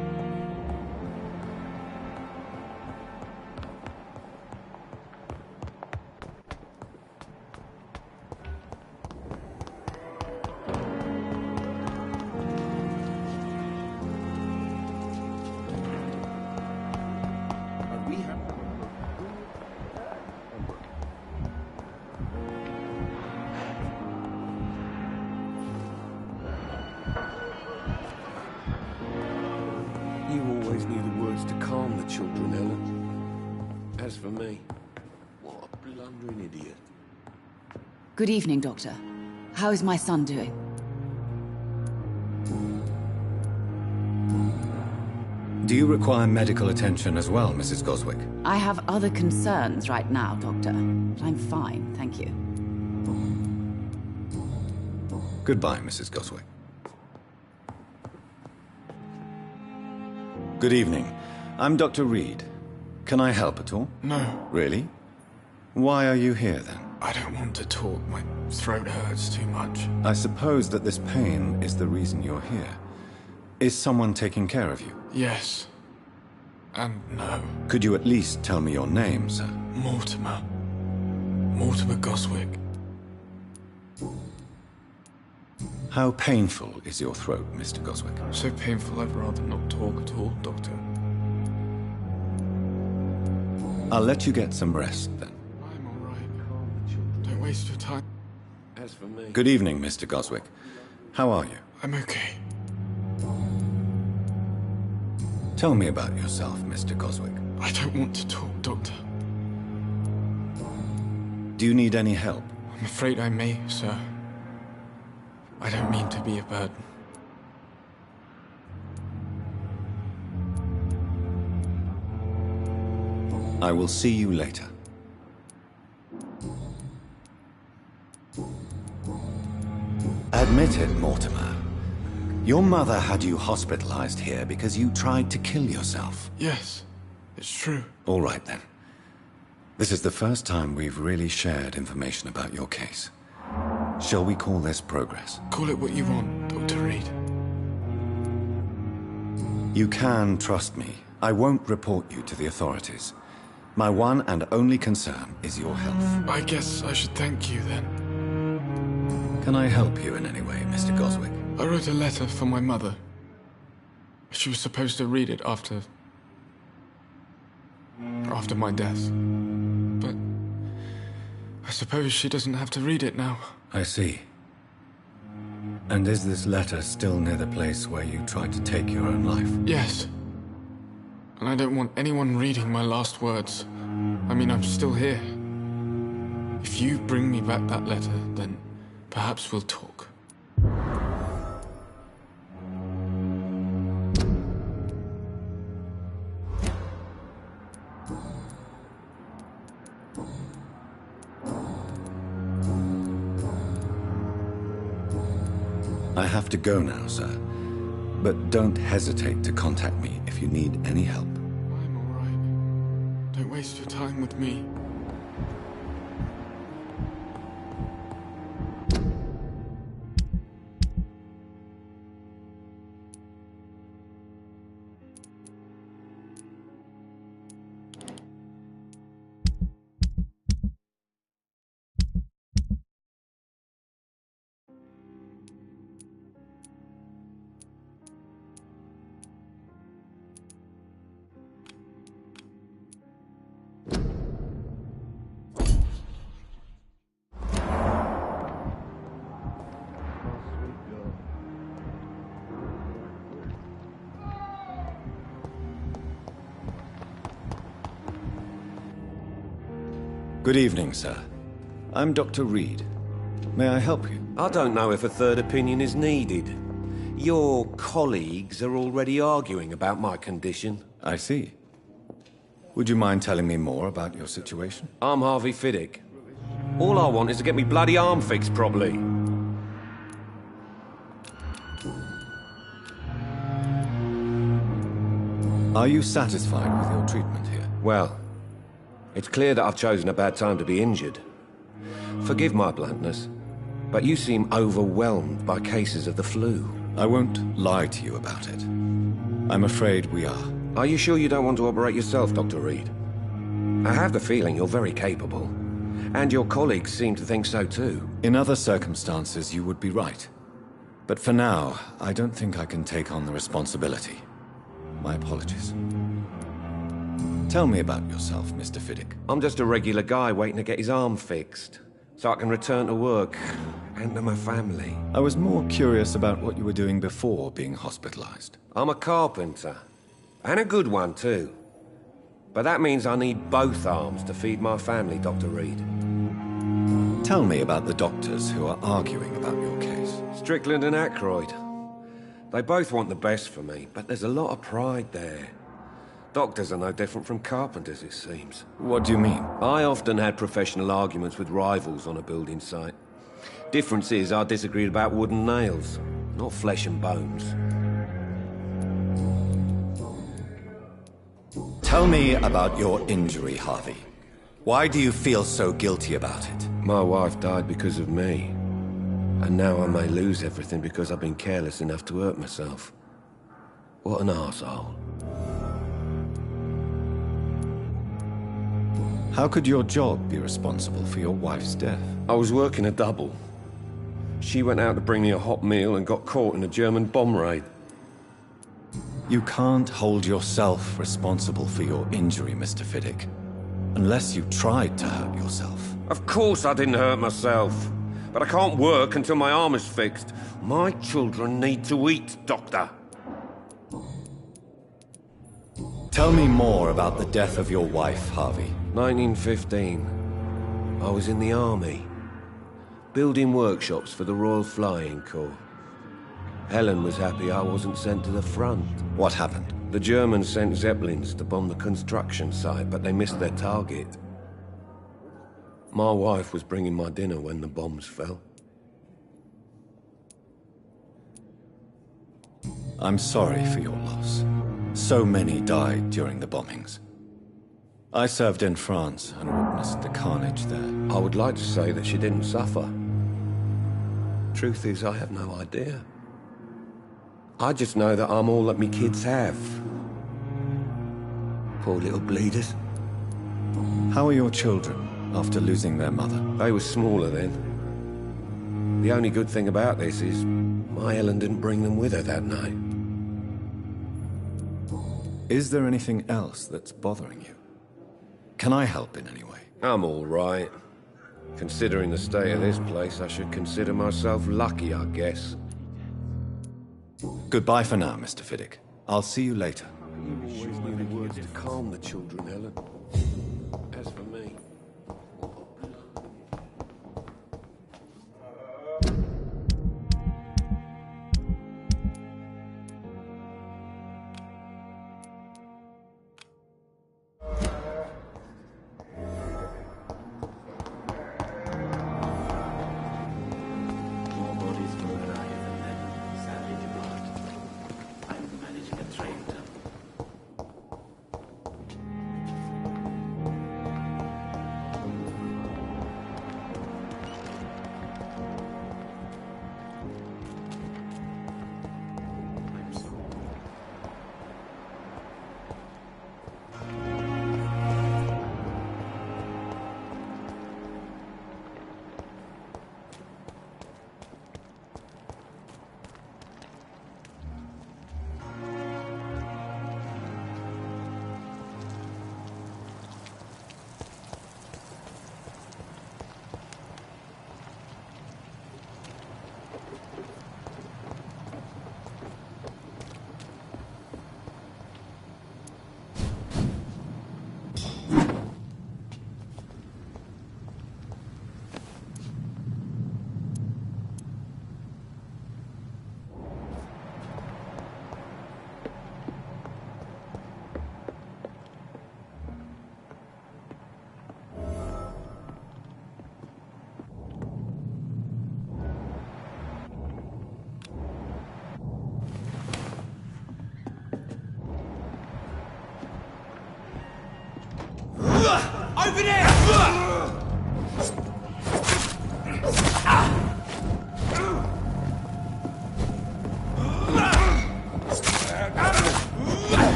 You always knew the words to calm the children, Ellen. As for me, what a blundering idiot. Good evening, Doctor. How is my son doing? Do you require medical attention as well, Mrs. Goswick? I have other concerns right now, Doctor. But I'm fine, thank you. Goodbye, Mrs. Goswick. Good evening. I'm Dr. Reed. Can I help at all? No. Really? Why are you here, then? I don't want to talk. My throat hurts too much. I suppose that this pain is the reason you're here. Is someone taking care of you? Yes. And no. Could you at least tell me your name, sir? Mortimer. Mortimer Goswick. How painful is your throat, Mr. Goswick? So painful I'd rather not talk at all, Doctor. I'll let you get some rest, then. I'm all right. Don't waste your time. As for me... Good evening, Mr. Goswick. How are you? I'm okay. Tell me about yourself, Mr. Goswick. I don't want to talk, Doctor. Do you need any help? I'm afraid I may, sir. I don't mean to be a burden. I will see you later. Admit it, Mortimer. Your mother had you hospitalized here because you tried to kill yourself. Yes, it's true. All right, then. This is the first time we've really shared information about your case. Shall we call this progress? Call it what you want, Dr. Reed. You can trust me. I won't report you to the authorities. My one and only concern is your health. I guess I should thank you, then. Can I help you in any way, Mr. Goswick? I wrote a letter for my mother. She was supposed to read it after my death. But I suppose she doesn't have to read it now. I see. And is this letter still near the place where you tried to take your own life? Yes. And I don't want anyone reading my last words. I mean, I'm still here. If you bring me back that letter, then perhaps we'll talk. I have to go now, sir. But don't hesitate to contact me if you need any help. I'm all right. Don't waste your time with me. Good evening, sir. I'm Dr. Reed. May I help you? I don't know if a third opinion is needed. Your colleagues are already arguing about my condition. I see. Would you mind telling me more about your situation? I'm Harvey Fiddick. All I want is to get me bloody arm fixed properly. Are you satisfied with your treatment here? Well, it's clear that I've chosen a bad time to be injured. Forgive my bluntness, but you seem overwhelmed by cases of the flu. I won't lie to you about it. I'm afraid we are. Are you sure you don't want to operate yourself, Dr. Reed? I have the feeling you're very capable, and your colleagues seem to think so too. In other circumstances, you would be right. But for now, I don't think I can take on the responsibility. My apologies. Tell me about yourself, Mr. Fiddick. I'm just a regular guy waiting to get his arm fixed, so I can return to work and to my family. I was more curious about what you were doing before being hospitalized. I'm a carpenter, and a good one too. But that means I need both arms to feed my family, Dr. Reed. Tell me about the doctors who are arguing about your case. Strickland and Aykroyd. They both want the best for me, but there's a lot of pride there. Doctors are no different from carpenters, it seems. What do you mean? I often had professional arguments with rivals on a building site. Difference is, I disagreed about wooden nails, not flesh and bones. Tell me about your injury, Harvey. Why do you feel so guilty about it? My wife died because of me. And now I may lose everything because I've been careless enough to hurt myself. What an arsehole. How could your job be responsible for your wife's death? I was working a double. She went out to bring me a hot meal and got caught in a German bomb raid. You can't hold yourself responsible for your injury, Mr. Fiddick. Unless you tried to hurt yourself. Of course I didn't hurt myself. But I can't work until my arm is fixed. My children need to eat, Doctor. Tell me more about the death of your wife, Harvey. 1915. I was in the army. Building workshops for the Royal Flying Corps. Helen was happy I wasn't sent to the front. What happened? The Germans sent Zeppelins to bomb the construction site, but they missed their target. My wife was bringing my dinner when the bombs fell. I'm sorry for your loss. So many died during the bombings. I served in France and witnessed the carnage there. I would like to say that she didn't suffer. Truth is, I have no idea. I just know that I'm all that me kids have. Poor little bleeders. How are your children after losing their mother? They were smaller then. The only good thing about this is my Helen didn't bring them with her that night. Is there anything else that's bothering you? Can I help in any way? I'm all right. Considering the state of this place, I should consider myself lucky, I guess. Goodbye for now, Mr. Fiddick. I'll see you later. You always knew the words to calm the children, Helen. As for me...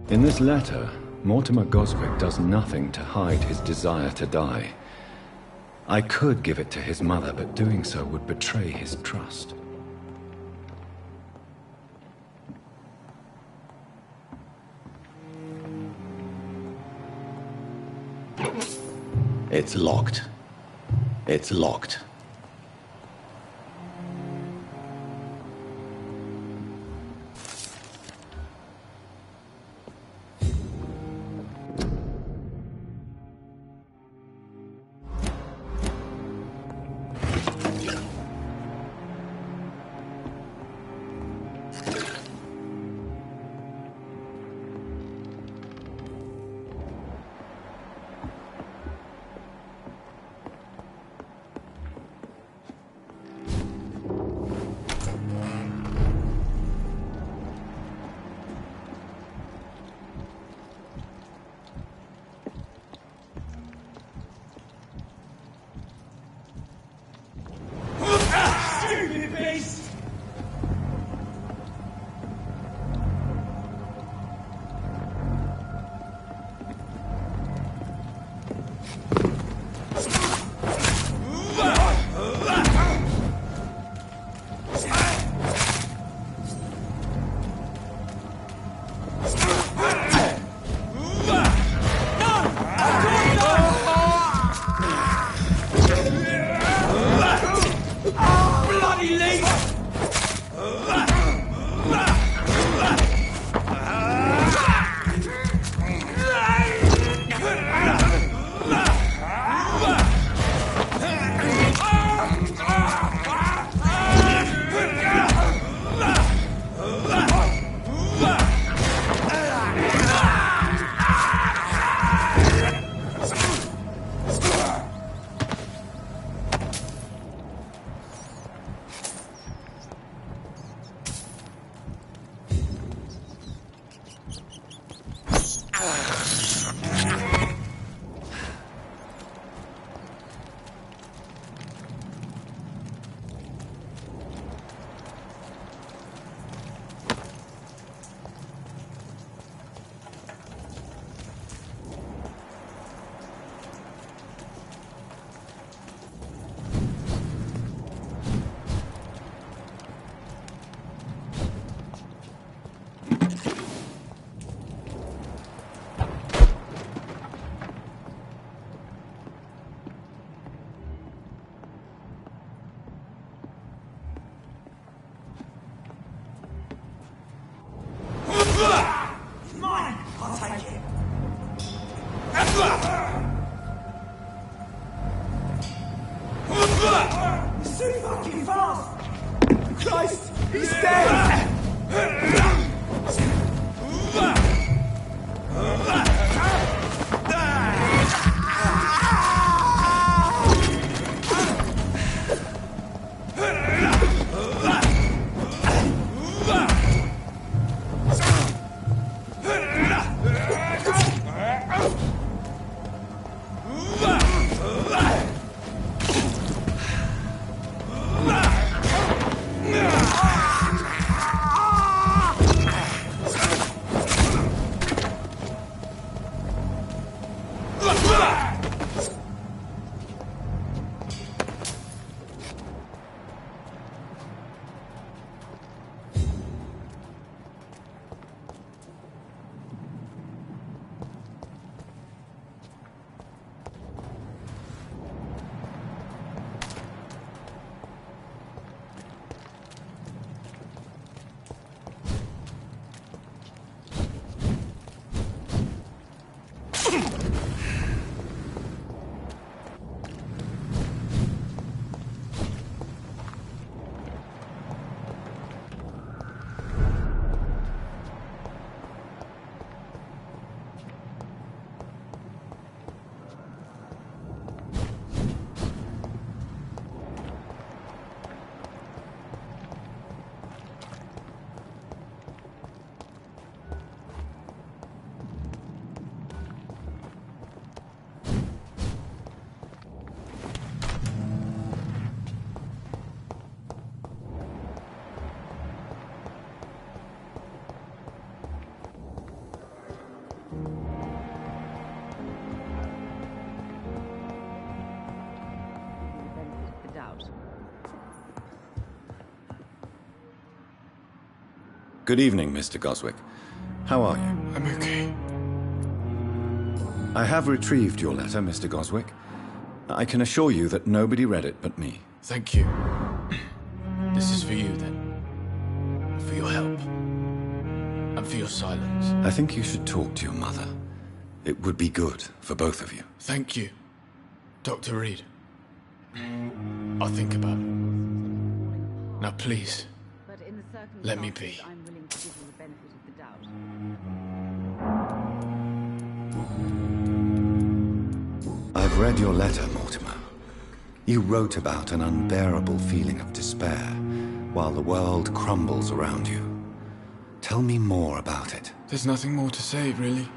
In this letter, Mortimer Goswick does nothing to hide his desire to die. I could give it to his mother, but doing so would betray his trust. It's locked. It's locked. Good evening, Mr. Goswick. How are you? I'm okay. I have retrieved your letter, Mr. Goswick. I can assure you that nobody read it but me. Thank you. This is for you, then. For your help. And for your silence. I think you should talk to your mother. It would be good for both of you. Thank you, Dr. Reed. I'll think about it. Now, please, let me be. I'm willing to give you the benefit of the doubt. I've read your letter, Mortimer. You wrote about an unbearable feeling of despair while the world crumbles around you. Tell me more about it. There's nothing more to say, really.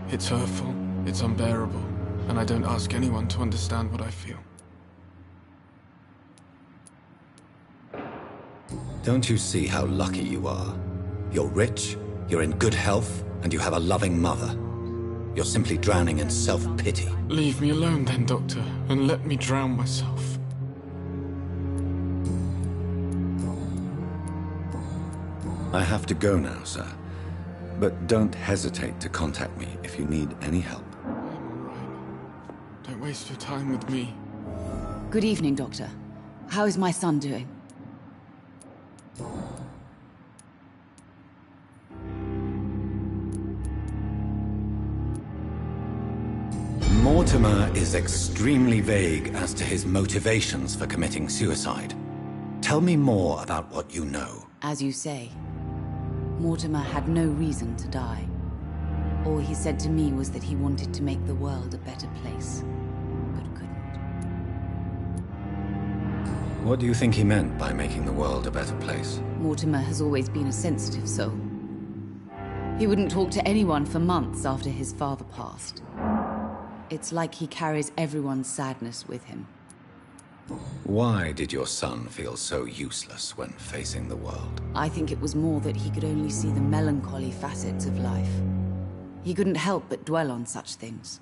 It's hurtful, it's unbearable, and I don't ask anyone to understand what I feel. Don't you see how lucky you are? You're rich, you're in good health, and you have a loving mother. You're simply drowning in self-pity. Leave me alone then, Doctor, and let me drown myself. I have to go now, sir. But don't hesitate to contact me if you need any help. I'm all right. Don't waste your time with me. Good evening, Doctor. How is my son doing? Mortimer is extremely vague as to his motivations for committing suicide. Tell me more about what you know. As you say, Mortimer had no reason to die. All he said to me was that he wanted to make the world a better place, but couldn't. What do you think he meant by making the world a better place? Mortimer has always been a sensitive soul. He wouldn't talk to anyone for months after his father passed. It's like he carries everyone's sadness with him. Why did your son feel so useless when facing the world? I think it was more that he could only see the melancholy facets of life. He couldn't help but dwell on such things.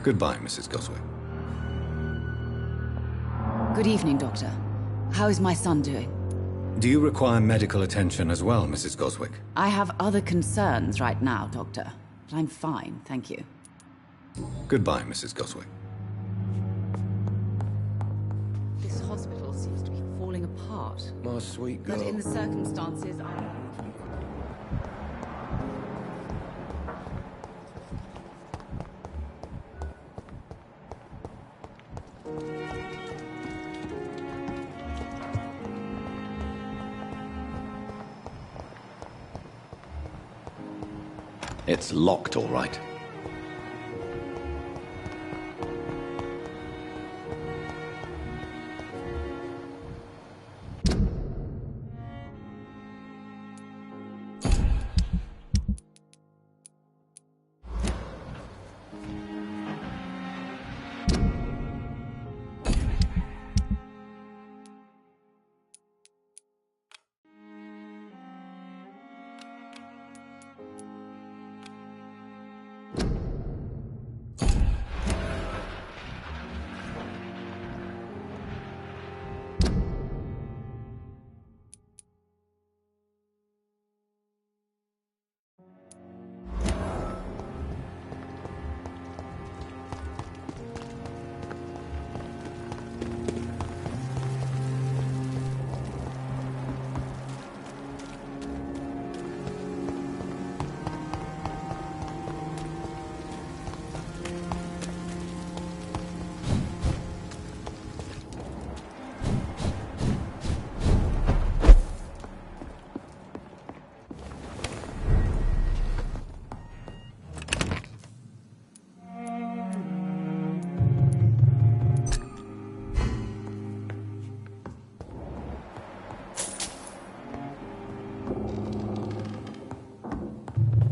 Goodbye, Mrs. Goswick. Good evening, Doctor. How is my son doing? Do you require medical attention as well, Mrs. Goswick? I have other concerns right now, Doctor. But I'm fine, thank you. Goodbye, Mrs. Goswick. This hospital seems to be falling apart. My sweet girl. But in the circumstances, It's locked, all right.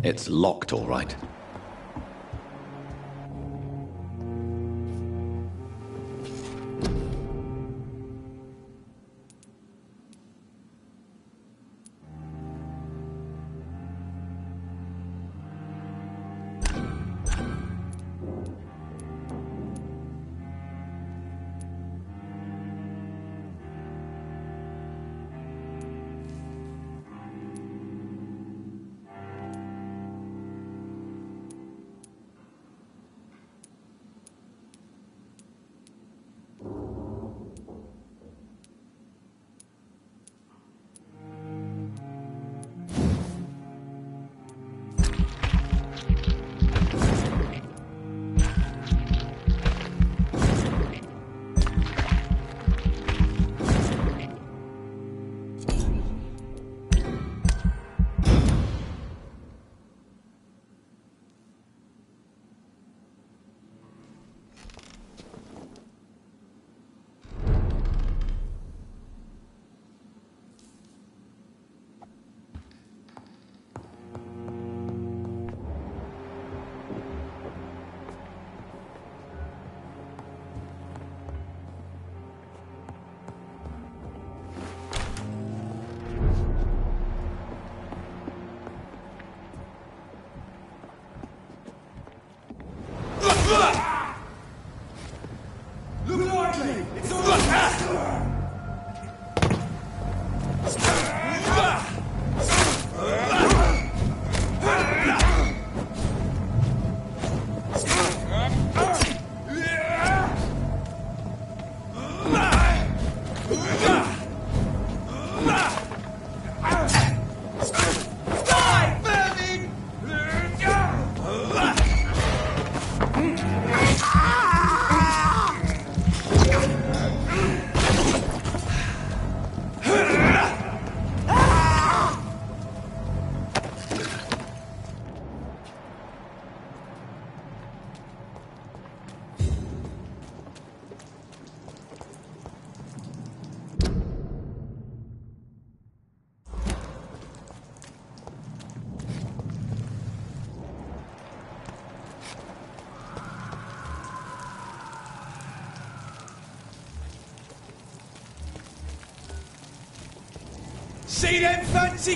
It's locked, all right. Look lively! It's all right! See them fancy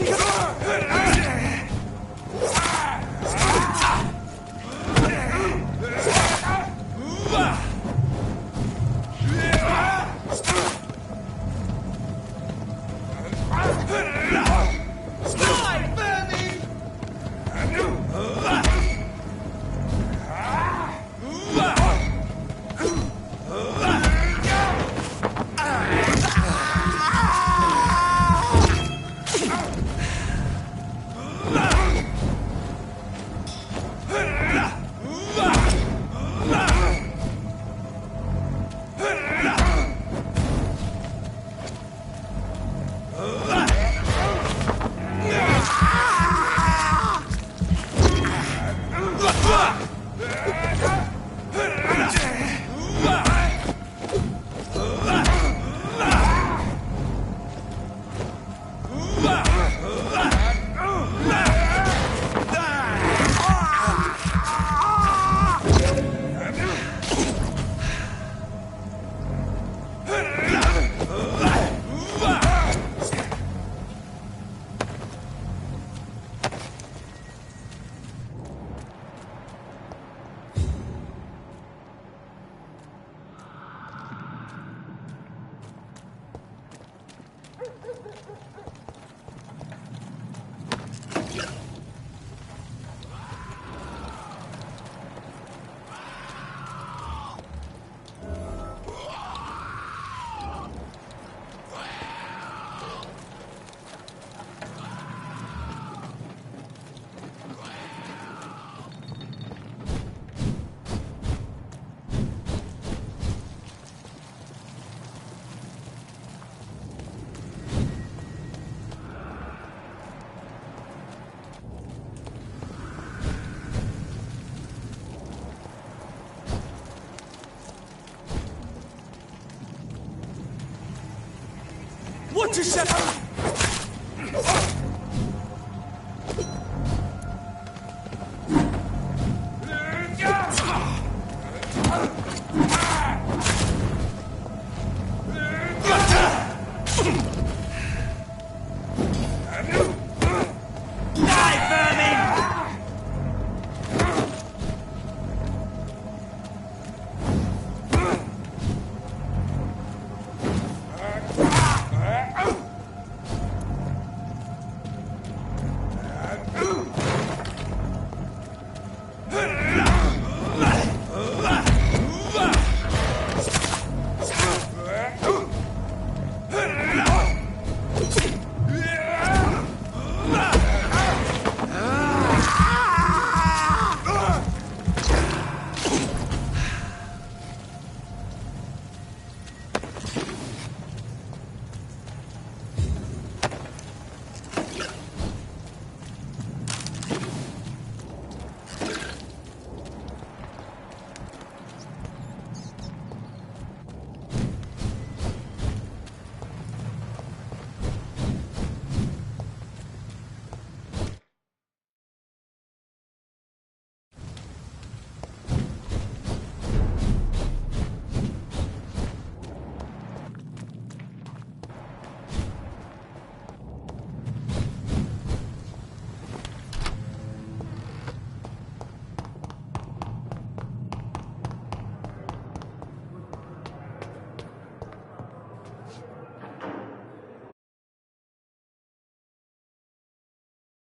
What is that?